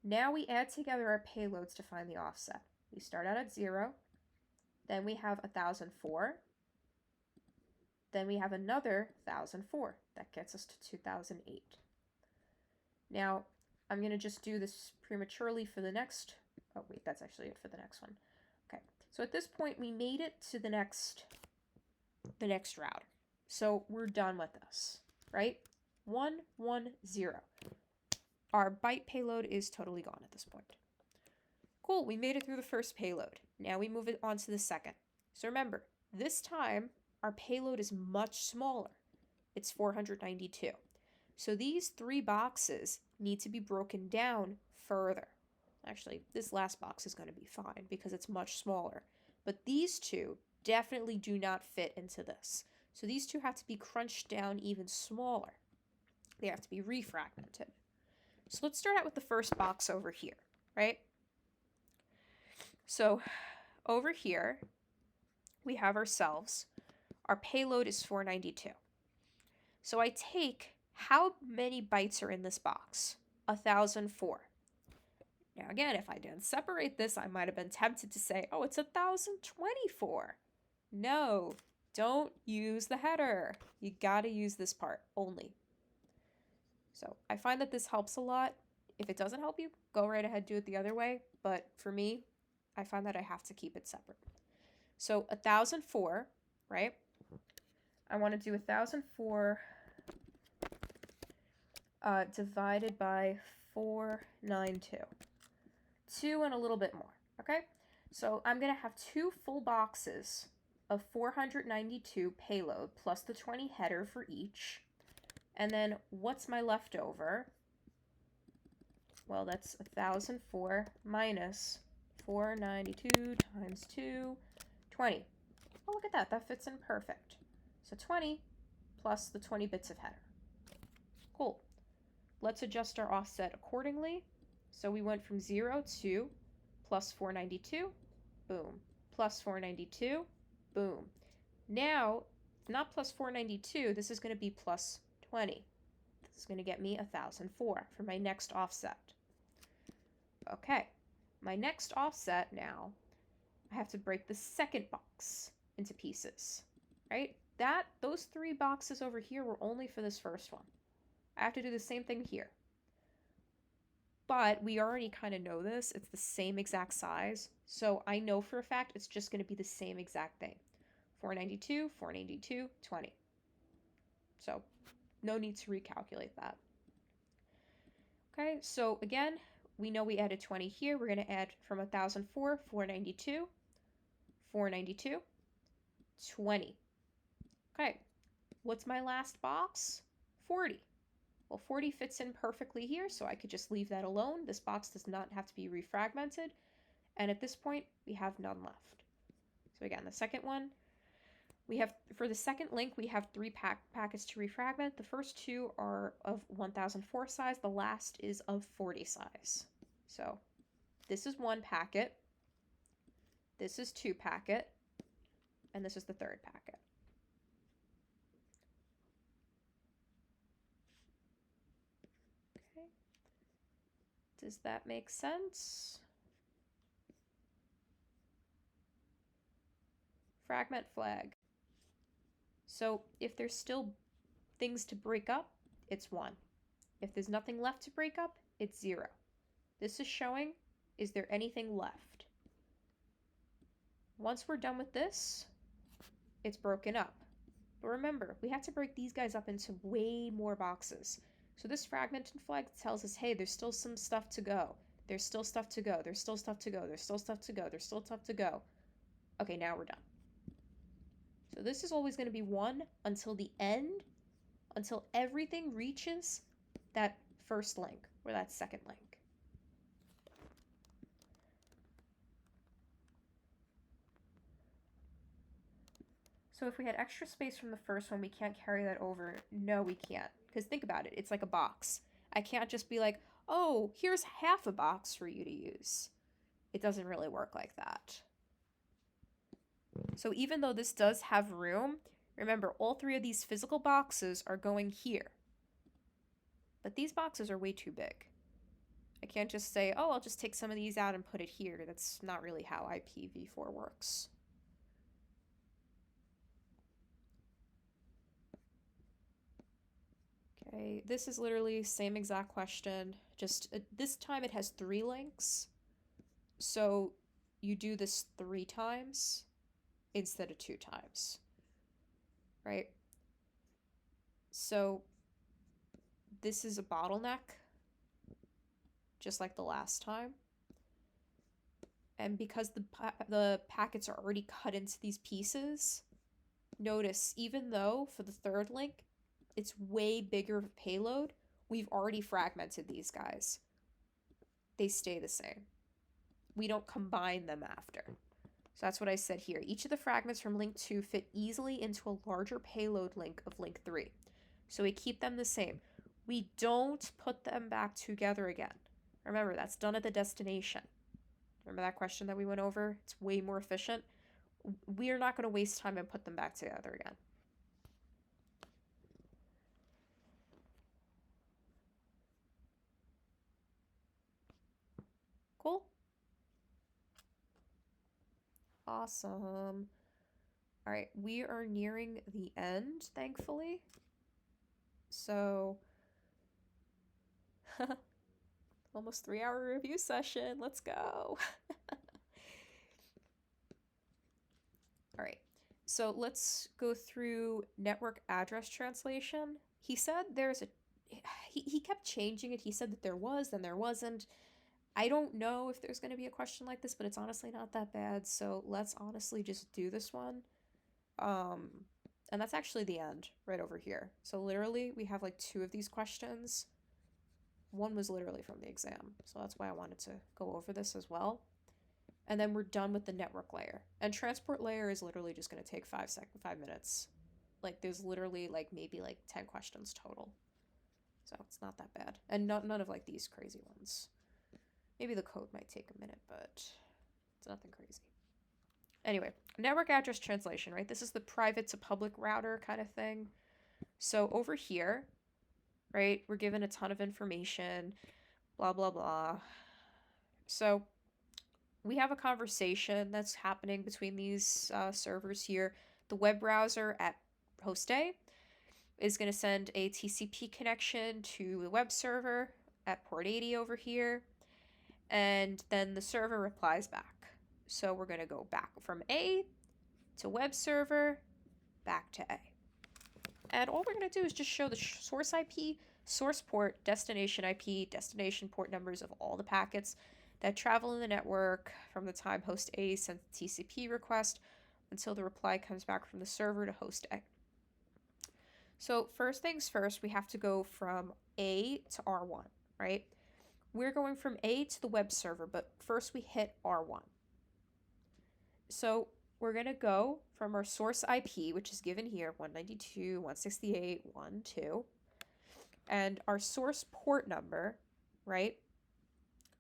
Now we add together our payloads to find the offset. We start out at 0. Then we have 1004. Then we have another 1004. That gets us to 2008. Now, I'm going to just do this prematurely for the next... Oh, wait, that's actually it for the next one. Okay, so at this point, we made it to the next route. So we're done with this, right? 110. Our byte payload is totally gone at this point. Cool, we made it through the first payload. Now we move it on to the second. So remember, this time our payload is much smaller. It's 492. So these 3 boxes need to be broken down further. Actually, this last box is going to be fine because it's much smaller. But these 2 definitely do not fit into this. So these 2 have to be crunched down even smaller. They have to be refragmented. So let's start out with the first box over here, right? So over here, we have ourselves, our payload is 492. So I take, how many bytes are in this box? 1004. Now again, if I didn't separate this, I might have been tempted to say, oh, it's 1024. No, don't use the header. You gotta use this part only. So I find that this helps a lot. If it doesn't help you, go right ahead, do it the other way. But for me, I find that I have to keep it separate. So 1004, right? I want to do 1004 divided by 492. 2 and a little bit more, okay? So I'm going to have 2 full boxes of 492 payload plus the 20 header for each. And then what's my leftover? Well, that's 1004 minus 492 times 2, 20. Oh, look at that. That fits in perfect. So 20 plus the 20 bits of header. Cool. Let's adjust our offset accordingly. So we went from 0 to plus 492, boom. Plus 492, boom. Now, not plus 492, this is going to be plus 20. This is going to get me 1004 for my next offset. Okay, my next offset now, I have to break the second box into pieces, right? Those 3 boxes over here were only for this first one. I have to do the same thing here. But we already kind of know this. It's the same exact size. So I know for a fact it's just going to be the same exact thing. 492, 492, 20. So no need to recalculate that. Okay, so again, we know we added 20 here. We're going to add from 1004, 492, 492, 20. Okay, what's my last box? 40. Well, 40 fits in perfectly here, so I could just leave that alone. This box does not have to be refragmented. And at this point, we have none left. So again, the second one, we have, for the second link, we have 3 packets to refragment. The first 2 are of 1004 size. The last is of 40 size. So this is 1 packet. This is 2 packet. And this is the 3rd packet. Okay. Does that make sense? Fragment flag. So if there's still things to break up, it's 1. If there's nothing left to break up, it's 0. This is showing, is there anything left? Once we're done with this, it's broken up. But remember, we have to break these guys up into way more boxes. So this fragmented flag tells us, hey, there's still some stuff to go. There's still stuff to go. There's still stuff to go. There's still stuff to go. There's still stuff to go. Okay, now we're done. So this is always going to be 1 until the end, until everything reaches that first link or that second link. So if we had extra space from the first one, we can't carry that over. No, we can't. Because think about it. It's like a box. I can't just be like, oh, here's half a box for you to use. It doesn't really work like that. So even though this does have room, remember all 3 of these physical boxes are going here. But these boxes are way too big. I can't just say, oh, I'll just take some of these out and put it here. That's not really how IPv4 works. Okay, this is literally same exact question. Just this time it has 3 links. So you do this 3 times instead of 2 times, right? So this is a bottleneck, just like the last time. And because the packets are already cut into these pieces, notice even though for the 3rd link, it's way bigger of a payload, we've already fragmented these guys. They stay the same. We don't combine them after. So that's what I said here. Each of the fragments from link 2 fit easily into a larger payload link of link 3. So we keep them the same. We don't put them back together again. Remember, that's done at the destination. Remember that question that we went over? It's way more efficient. We are not going to waste time and put them back together again. Cool? Awesome. All right, we are nearing the end, thankfully. So, almost 3-hour review session. Let's go. All right, so let's go through network address translation. He said there's a, he kept changing it. He said that there was, then there wasn't. I don't know if there's going to be a question like this, but it's honestly not that bad. So let's honestly just do this one. And that's actually the end right over here. So literally we have like 2 of these questions. One was literally from the exam. So that's why I wanted to go over this as well. And then we're done with the network layer. And transport layer is literally just going to take 5 minutes. Like there's literally like maybe like 10 questions total. So it's not that bad. And none of like these crazy ones. Maybe the code might take a minute, but it's nothing crazy. Anyway, network address translation, right? This is the private to public router kind of thing. So over here, right, we're given a ton of information, blah, blah, blah. So we have a conversation that's happening between these servers here. The web browser at host A is going to send a TCP connection to the web server. at port 80 over here, and then the server replies back. So we're going to go back from A to web server, back to A. And all we're going to do is just show the source IP, source port, destination IP, destination port numbers of all the packets that travel in the network from the time host A sent the TCP request until the reply comes back from the server to host A. So first things first, we have to go from A to R1, right? We're going from A to the web server, but first we hit R1. So we're going to go from our source IP, which is given here, 192.168.1.2, and our source port number, right?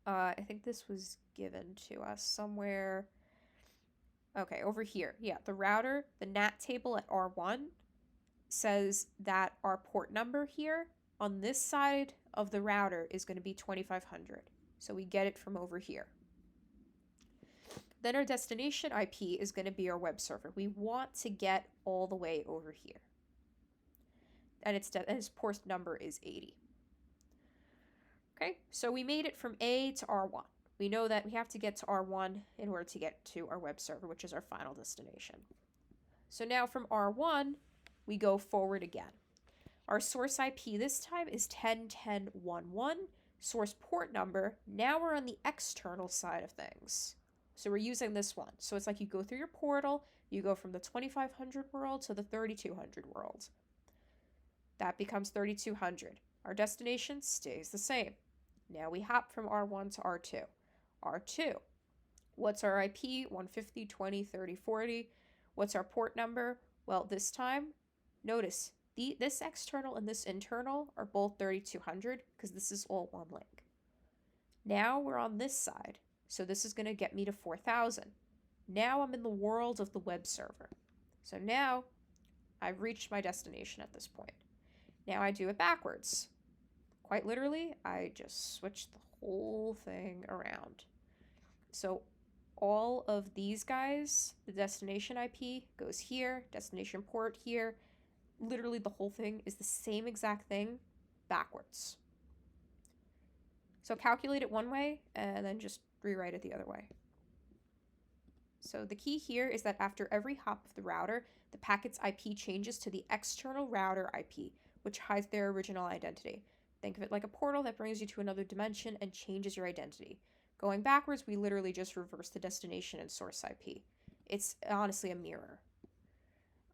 I think this was given to us somewhere. Okay, over here. Yeah, the router, the NAT table at R1 says that our port number here on this side of the router is going to be 2500. So we get it from over here. Then our destination IP is going to be our web server. We want to get all the way over here. And its port number is 80. Okay, so we made it from A to R1. We know that we have to get to R1 in order to get to our web server, which is our final destination. So now from R1, we go forward again. Our source IP this time is 10.10.1.1. Source port number, now we're on the external side of things. So we're using this one. So it's like you go through your portal, you go from the 2500 world to the 3200 world. That becomes 3200. Our destination stays the same. Now we hop from R1 to R2. R2. What's our IP? 150.20.30.40. What's our port number? Well, this time, notice this external and this internal are both 3200 because this is all one link. Now we're on this side. So this is going to get me to 4000. Now I'm in the world of the web server. So now I've reached my destination at this point. Now I do it backwards. Quite literally, I just switch the whole thing around. So all of these guys, the destination IP goes here, destination port here. Literally the whole thing is the same exact thing backwards. So calculate it one way and then just rewrite it the other way. So the key here is that after every hop of the router, the packet's IP changes to the external router IP, which hides their original identity. Think of it like a portal that brings you to another dimension and changes your identity. Going backwards, we literally just reverse the destination and source IP. It's honestly a mirror.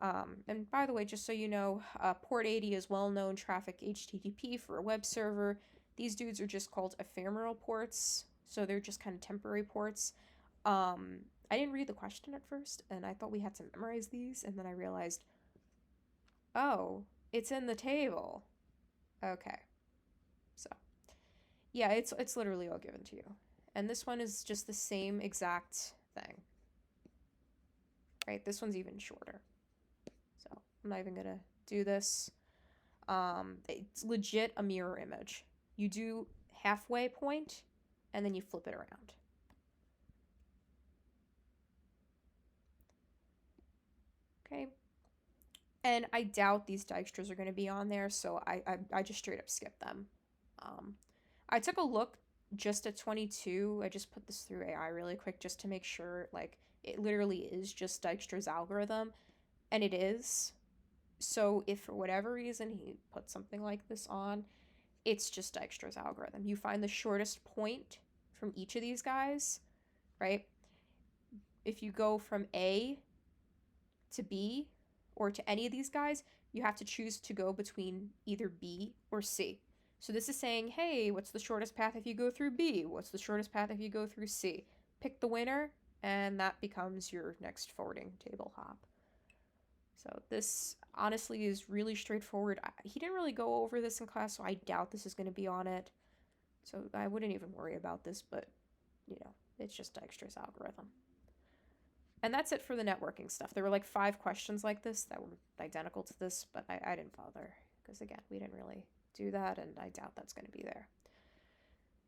And by the way, just so you know, port 80 is well-known traffic HTTP for a web server. These dudes are just called ephemeral ports, so they're just kind of temporary ports. I didn't read the question at first, and I thought we had to memorize these, and then I realized, oh, it's in the table. Okay. So, yeah, it's literally all given to you. And this one is just the same exact thing. Right? This one's even shorter. So, I'm not even going to do this. It's legit a mirror image. You do halfway point, and then you flip it around. Okay. And I doubt these Dijkstras are going to be on there, so I just straight up skipped them. I took a look just at 22. I just put this through AI really quick just to make sure, like, it literally is just Dijkstra's algorithm, and it is. So if for whatever reason he put something like this on, it's just Dijkstra's algorithm. You find the shortest point from each of these guys, right? If you go from A to B, or to any of these guys, you have to choose to go between either B or C. So this is saying, hey, what's the shortest path if you go through B? What's the shortest path if you go through C? Pick the winner, and that becomes your next forwarding table hop. So this honestly is really straightforward. He didn't really go over this in class, so I doubt this is going to be on it. So I wouldn't even worry about this, but, you know, it's just Dijkstra's algorithm. And that's it for the networking stuff. There were like 5 questions like this that were identical to this, but I didn't bother because, again, we didn't really do that, and I doubt that's going to be there.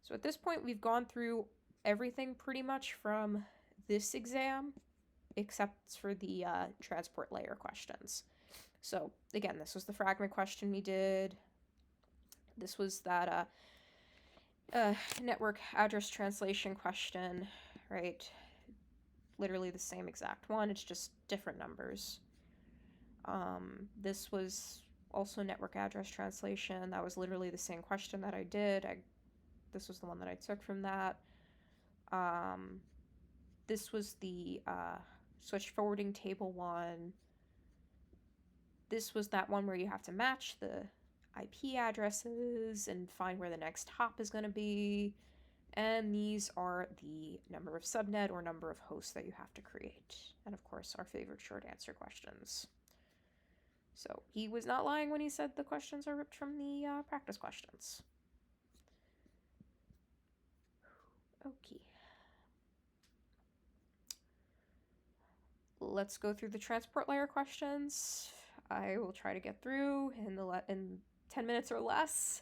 So at this point, we've gone through everything pretty much from this exam, except for the transport layer questions. So, again, this was the fragment question we did. This was that network address translation question, right? Literally the same exact one, it's just different numbers. This was also network address translation. That was literally the same question that I did. This was the one that I took from that. This was the switch forwarding table one. This was that one where you have to match the IP addresses and find where the next hop is going to be. And these are the number of subnet or number of hosts that you have to create. And of course, our favorite short answer questions. So he was not lying when he said the questions are ripped from the practice questions. Okay. Let's go through the transport layer questions. I will try to get through in 10 minutes or less,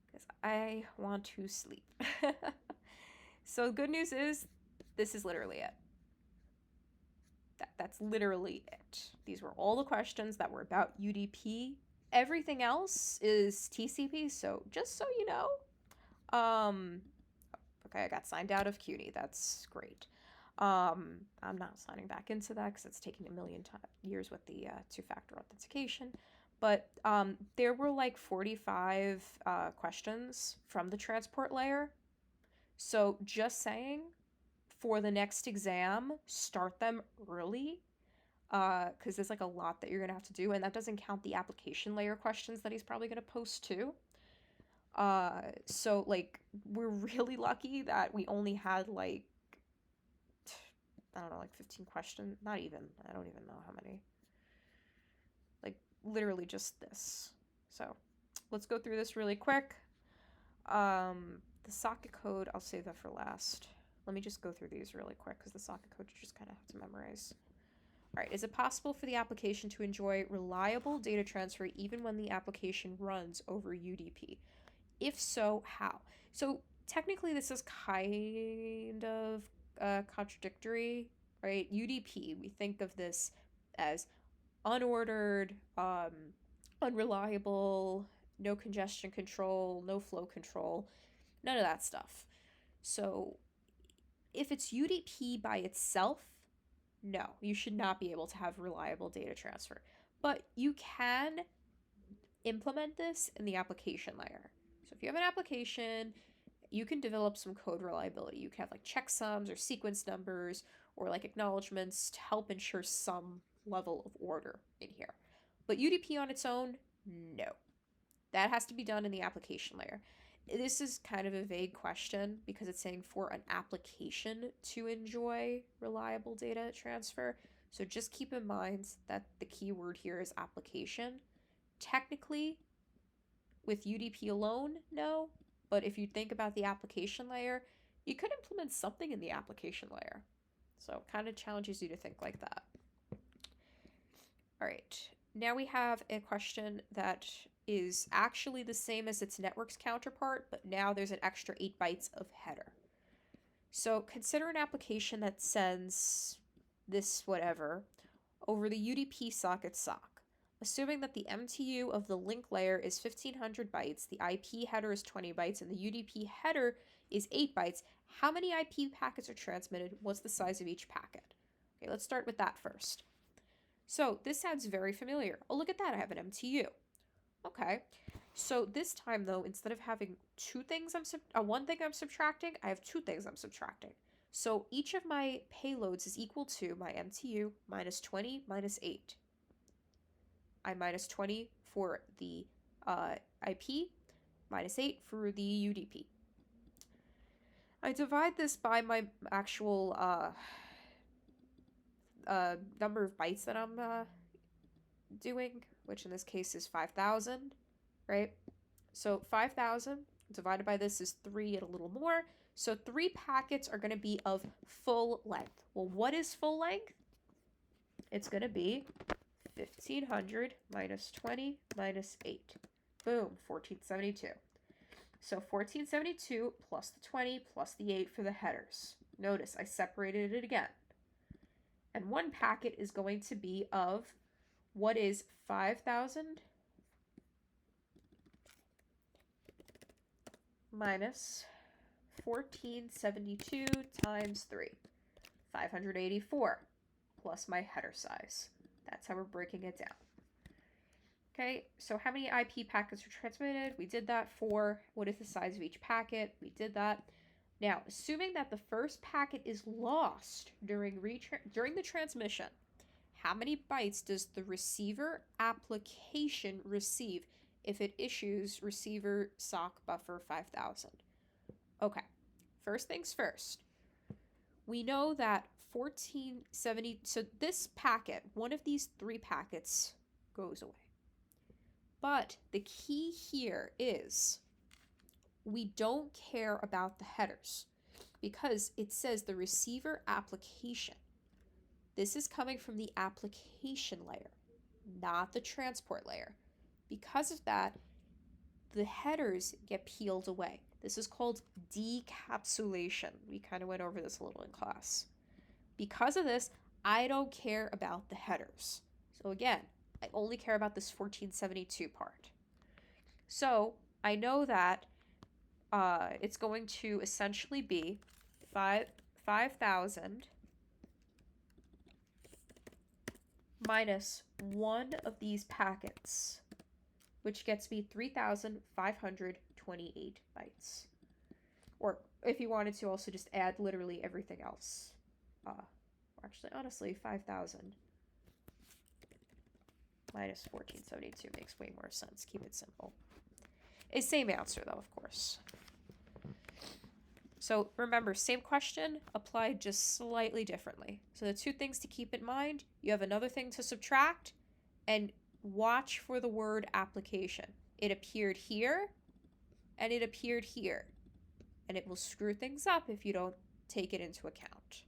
because I want to sleep. So good news is, this is literally it. That's literally it. These were all the questions that were about UDP. Everything else is TCP, so just so you know. Okay, I got signed out of CUNY. That's great. I'm not signing back into that because it's taking a million years with the two-factor authentication. But there were like 45 questions from the transport layer. So just saying, for the next exam, start them early, because there's like a lot that you're gonna have to do, and that doesn't count the application layer questions that he's probably gonna post too. So like, we're really lucky that we only had like, I don't know, like 15 questions. Not even. I don't even know how many. Like, literally just this. So let's go through this really quick. The socket code, I'll save that for last. Let me just go through these really quick, because the socket code you just kind of have to memorize. All right, is it possible for the application to enjoy reliable data transfer even when the application runs over UDP? If so, how? So technically this is kind of contradictory, right? UDP, we think of this as unordered, unreliable, no congestion control, no flow control, none of that stuff. So if it's UDP by itself, no, you should not be able to have reliable data transfer. But you can implement this in the application layer. So if you have an application, you can develop some code reliability. You can have like checksums or sequence numbers or like acknowledgements to help ensure some level of order in here. But UDP on its own, no. That has to be done in the application layer. This is kind of a vague question because it's saying for an application to enjoy reliable data transfer. So just keep in mind that the key word here is application. Technically, with UDP alone, no. But if you think about the application layer, you could implement something in the application layer. So it kind of challenges you to think like that. All right, now we have a question that is actually the same as its network's counterpart, but now there's an extra 8 bytes of header. So consider an application that sends this whatever over the UDP socket sock. Assuming that the MTU of the link layer is 1500 bytes, the IP header is 20 bytes, and the UDP header is 8 bytes, how many IP packets are transmitted? What's the size of each packet? Okay, let's start with that first. So this sounds very familiar. Oh, look at that, I have an MTU. Okay, so this time though, instead of having one thing I'm subtracting, I have 2 things I'm subtracting. So each of my payloads is equal to my MTU minus 20 minus 8. I minus 20 for the IP, minus 8 for the UDP. I divide this by my actual number of bytes that I'm doing, which in this case is 5,000, right? So 5,000 divided by this is 3 and a little more. So 3 packets are going to be of full length. Well, what is full length? It's going to be 1,500 minus 20 minus 8. Boom, 1,472. So 1,472 plus the 20 plus the 8 for the headers. Notice I separated it again. And one packet is going to be of what is 5,000 minus 1472 times 3. 584 plus my header size. That's how we're breaking it down. Okay, so how many IP packets are transmitted? We did that. 4. What is the size of each packet? We did that. Now, assuming that the first packet is lost during the transmission, how many bytes does the receiver application receive if it issues receiver sock buffer 5000? Okay, first things first. We know that 1470, so this packet, one of these 3 packets goes away. But the key here is we don't care about the headers because it says the receiver application. This is coming from the application layer, not the transport layer. Because of that, the headers get peeled away. This is called decapsulation. We kind of went over this a little in class. Because of this, I don't care about the headers. So again, I only care about this 1472 part. So I know that it's going to essentially be 5,000 minus 1 of these packets, which gets me 3,528 bytes. Or if you wanted to also just add literally everything else. Actually, honestly, 5,000 minus 1472 makes way more sense. Keep it simple. It's same answer, though, of course. So remember, same question, applied just slightly differently. So the 2 things to keep in mind, you have another thing to subtract, and watch for the word application. It appeared here, and it appeared here. And it will screw things up if you don't take it into account.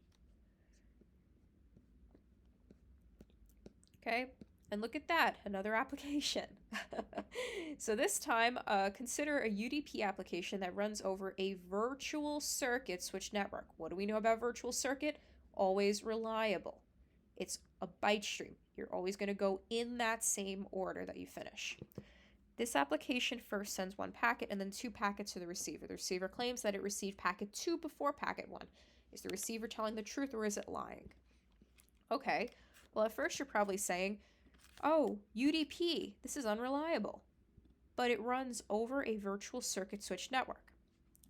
Okay, and look at that, another application. So this time, consider a UDP application that runs over a virtual circuit switch network. What do we know about virtual circuit? Always reliable. It's a byte stream. You're always going to go in that same order that you finish. This application first sends 1 packet and then 2 packets to the receiver. The receiver claims that it received packet 2 before packet 1. Is the receiver telling the truth or is it lying? Okay, well at first you're probably saying, oh, UDP, this is unreliable. But it runs over a virtual circuit switch network.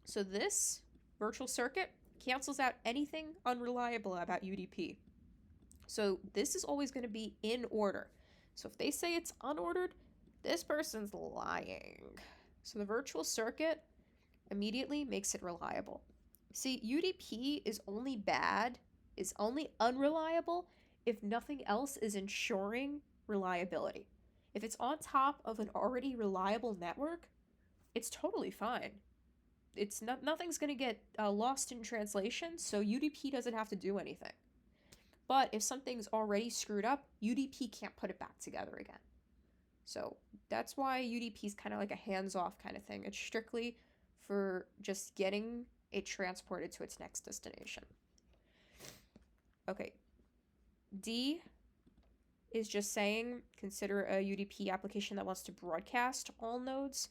So this virtual circuit cancels out anything unreliable about UDP. So this is always going to be in order. So if they say it's unordered, this person's lying. So the virtual circuit immediately makes it reliable. See, UDP is only unreliable if nothing else is ensuring reliability. If it's on top of an already reliable network, it's totally fine. Nothing's going to get lost in translation, so UDP doesn't have to do anything. But if something's already screwed up, UDP can't put it back together again. So that's why UDP is kind of like a hands-off kind of thing. It's strictly for just getting it transported to its next destination. Okay, D is just saying, consider a UDP application that wants to broadcast all nodes.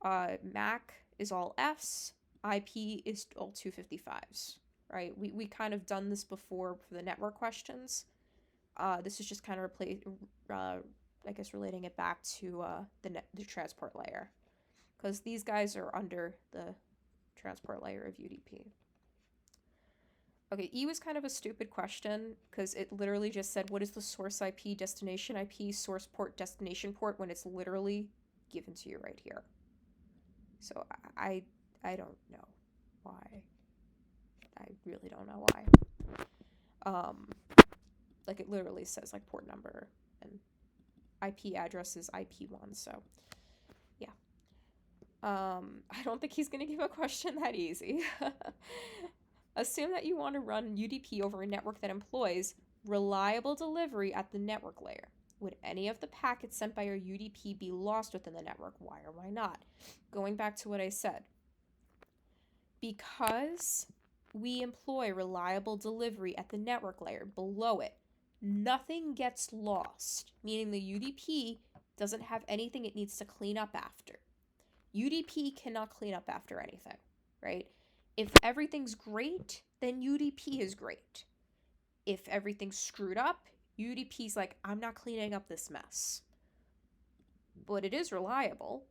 MAC is all Fs. IP is all 255s, right? We kind of done this before for the network questions. This is just kind of relating it back to the transport layer, because these guys are under the transport layer of UDP. Okay, E was kind of a stupid question because it literally just said, what is the source IP, destination IP, source port, destination port, when it's literally given to you right here. So I don't know why. I really don't know why. Like it literally says like port number and IP address is IP1, so yeah. I don't think he's gonna give a question that easy. Assume that you want to run UDP over a network that employs reliable delivery at the network layer. Would any of the packets sent by your UDP be lost within the network? Why or why not? Going back to what I said. Because we employ reliable delivery at the network layer below it, nothing gets lost, meaning the UDP doesn't have anything it needs to clean up after. UDP cannot clean up after anything, right? If everything's great, then UDP is great. If everything's screwed up, UDP's like, I'm not cleaning up this mess. But it is reliable,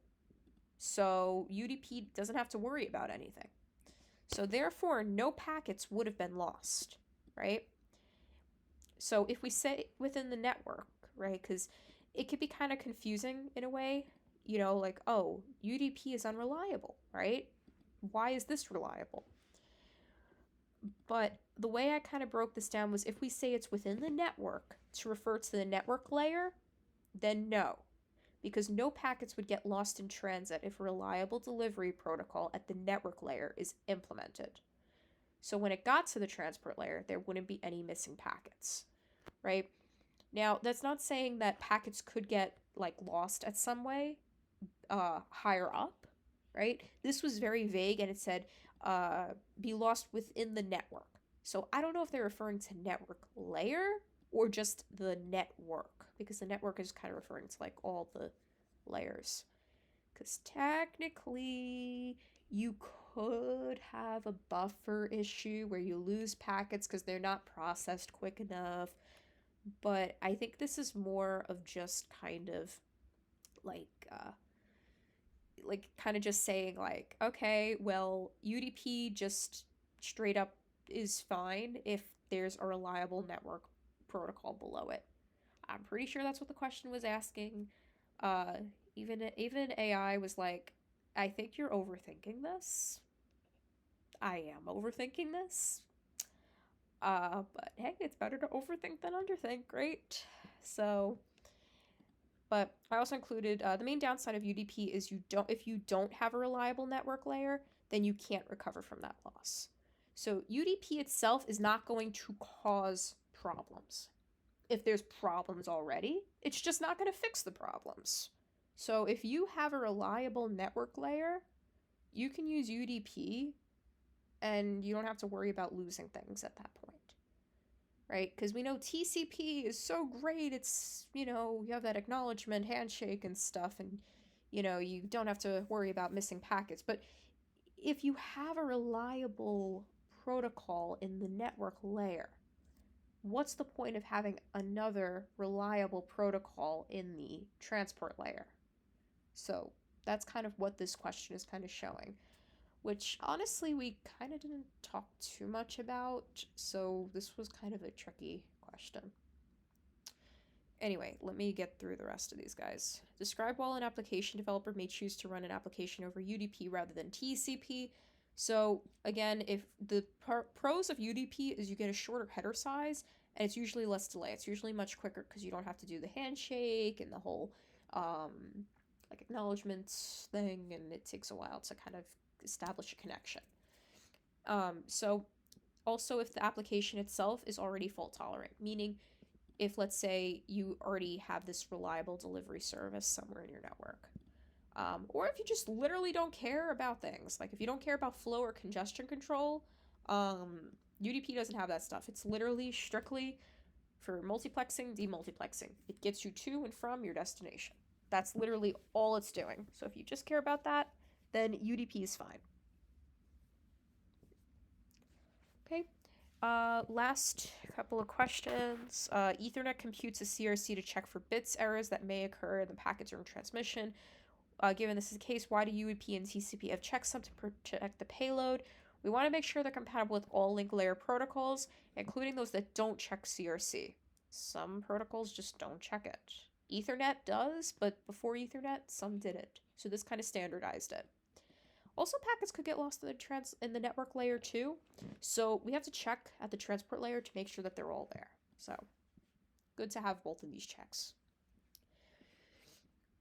so UDP doesn't have to worry about anything. So therefore, no packets would have been lost, right? So if we say within the network, right, because it could be kind of confusing in a way, like, oh, UDP is unreliable, right? Why is this reliable? But the way I kind of broke this down was if we say it's within the network to refer to the network layer, then no, because no packets would get lost in transit if a reliable delivery protocol at the network layer is implemented. So when it got to the transport layer, there wouldn't be any missing packets, right? Now, that's not saying that packets could get lost at some way higher up, right? This was very vague and it said be lost within the network. So I don't know if they're referring to network layer or just the network, because the network is kind of referring to all the layers. Because technically, you could have a buffer issue where you lose packets because they're not processed quick enough. But I think this is more of just kind of like kind of just saying okay, well, UDP just straight up is fine if there's a reliable network protocol below it. I'm pretty sure that's what the question was asking. Uh, even AI was like, I think you're overthinking this. I am overthinking this. But hey, it's better to overthink than underthink, right? So, but I also included the main downside of UDP is if you don't have a reliable network layer, then you can't recover from that loss. So UDP itself is not going to cause problems. If there's problems already, it's just not going to fix the problems. So if you have a reliable network layer, you can use UDP and you don't have to worry about losing things at that point. Right? Because we know TCP is so great. It's, you have that acknowledgement handshake and stuff, and, you don't have to worry about missing packets. But if you have a reliable protocol in the network layer, what's the point of having another reliable protocol in the transport layer? So that's kind of what this question is kind of showing, which honestly we kind of didn't talk too much about, so this was kind of a tricky question. Anyway, let me get through the rest of these guys. Describe why an application developer may choose to run an application over UDP rather than TCP. So again, if the pros of UDP is you get a shorter header size and it's usually less delay. It's usually much quicker because you don't have to do the handshake and the whole acknowledgements thing, and it takes a while to kind of establish a connection. So also if the application itself is already fault tolerant, meaning if let's say you already have this reliable delivery service somewhere in your network, or if you just literally don't care about things, like if you don't care about flow or congestion control, UDP doesn't have that stuff. It's literally strictly for multiplexing, demultiplexing. It gets you to and from your destination. That's literally all it's doing. So if you just care about that, then UDP is fine. Okay. Last couple of questions. Ethernet computes a CRC to check for bits errors that may occur in the packet during transmission. Given this is the case, why do UDP and TCP have checksum to protect the payload? We want to make sure they're compatible with all link layer protocols, including those that don't check CRC. Some protocols just don't check it. Ethernet does, but before Ethernet, some didn't. So this kind of standardized it. Also, packets could get lost in the network layer too, so we have to check at the transport layer to make sure that they're all there. So, good to have both of these checks.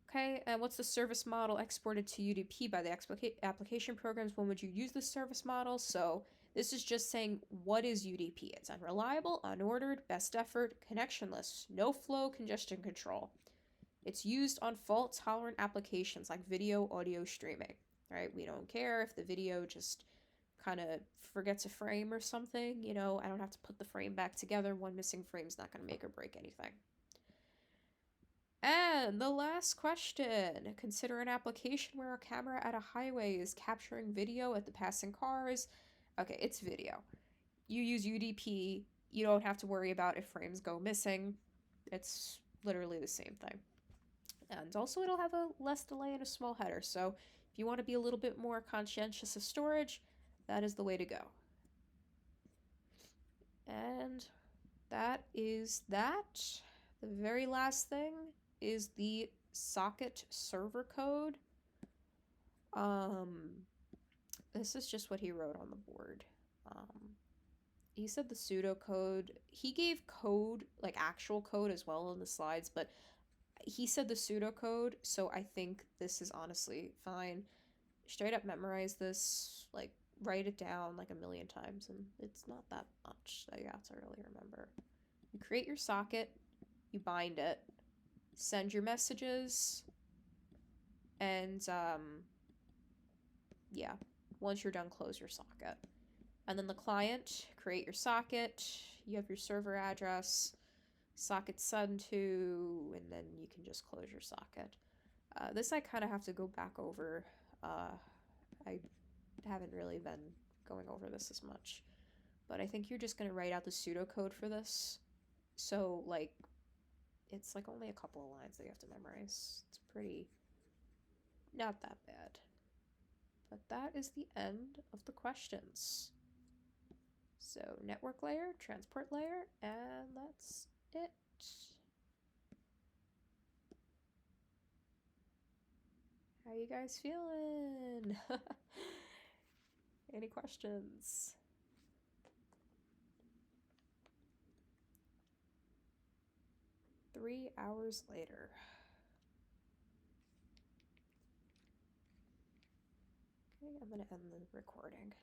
Okay, and what's the service model exported to UDP by the application programs? When would you use the service model? So, this is just saying what is UDP. It's unreliable, unordered, best effort, connectionless, no flow, congestion control. It's used on fault-tolerant applications like video, audio streaming. Right? We don't care if the video just kind of forgets a frame or something. I don't have to put the frame back together. One missing frame is not going to make or break anything. And the last question. Consider an application where a camera at a highway is capturing video at the passing cars. Okay, it's video. You use UDP. You don't have to worry about if frames go missing. It's literally the same thing. And also, it'll have a less delay and a small header. So, if you want to be a little bit more conscientious of storage, that is the way to go. And that is that. The very last thing is the socket server code. This is just what he wrote on the board. He said the pseudocode. He gave code, like actual code as well in the slides, but he said the pseudocode, so I think this is honestly fine. Straight up memorize this, like write it down like a million times, and it's not that much that you have to really remember. You create your socket, you bind it, send your messages, and yeah, once you're done, close your socket. And then the client, create your socket, you have your server address, socket send to, and then you can just close your socket. This I kind of have to go back over. I haven't really been going over this as much, but I think you're just going to write out the pseudocode for this. So, like, it's like only a couple of lines that you have to memorize. It's pretty not that bad. But that is the end of the questions. So, network layer, transport layer, and that's it. How you guys feeling? Any questions? Three hours later. Okay, I'm gonna end the recording.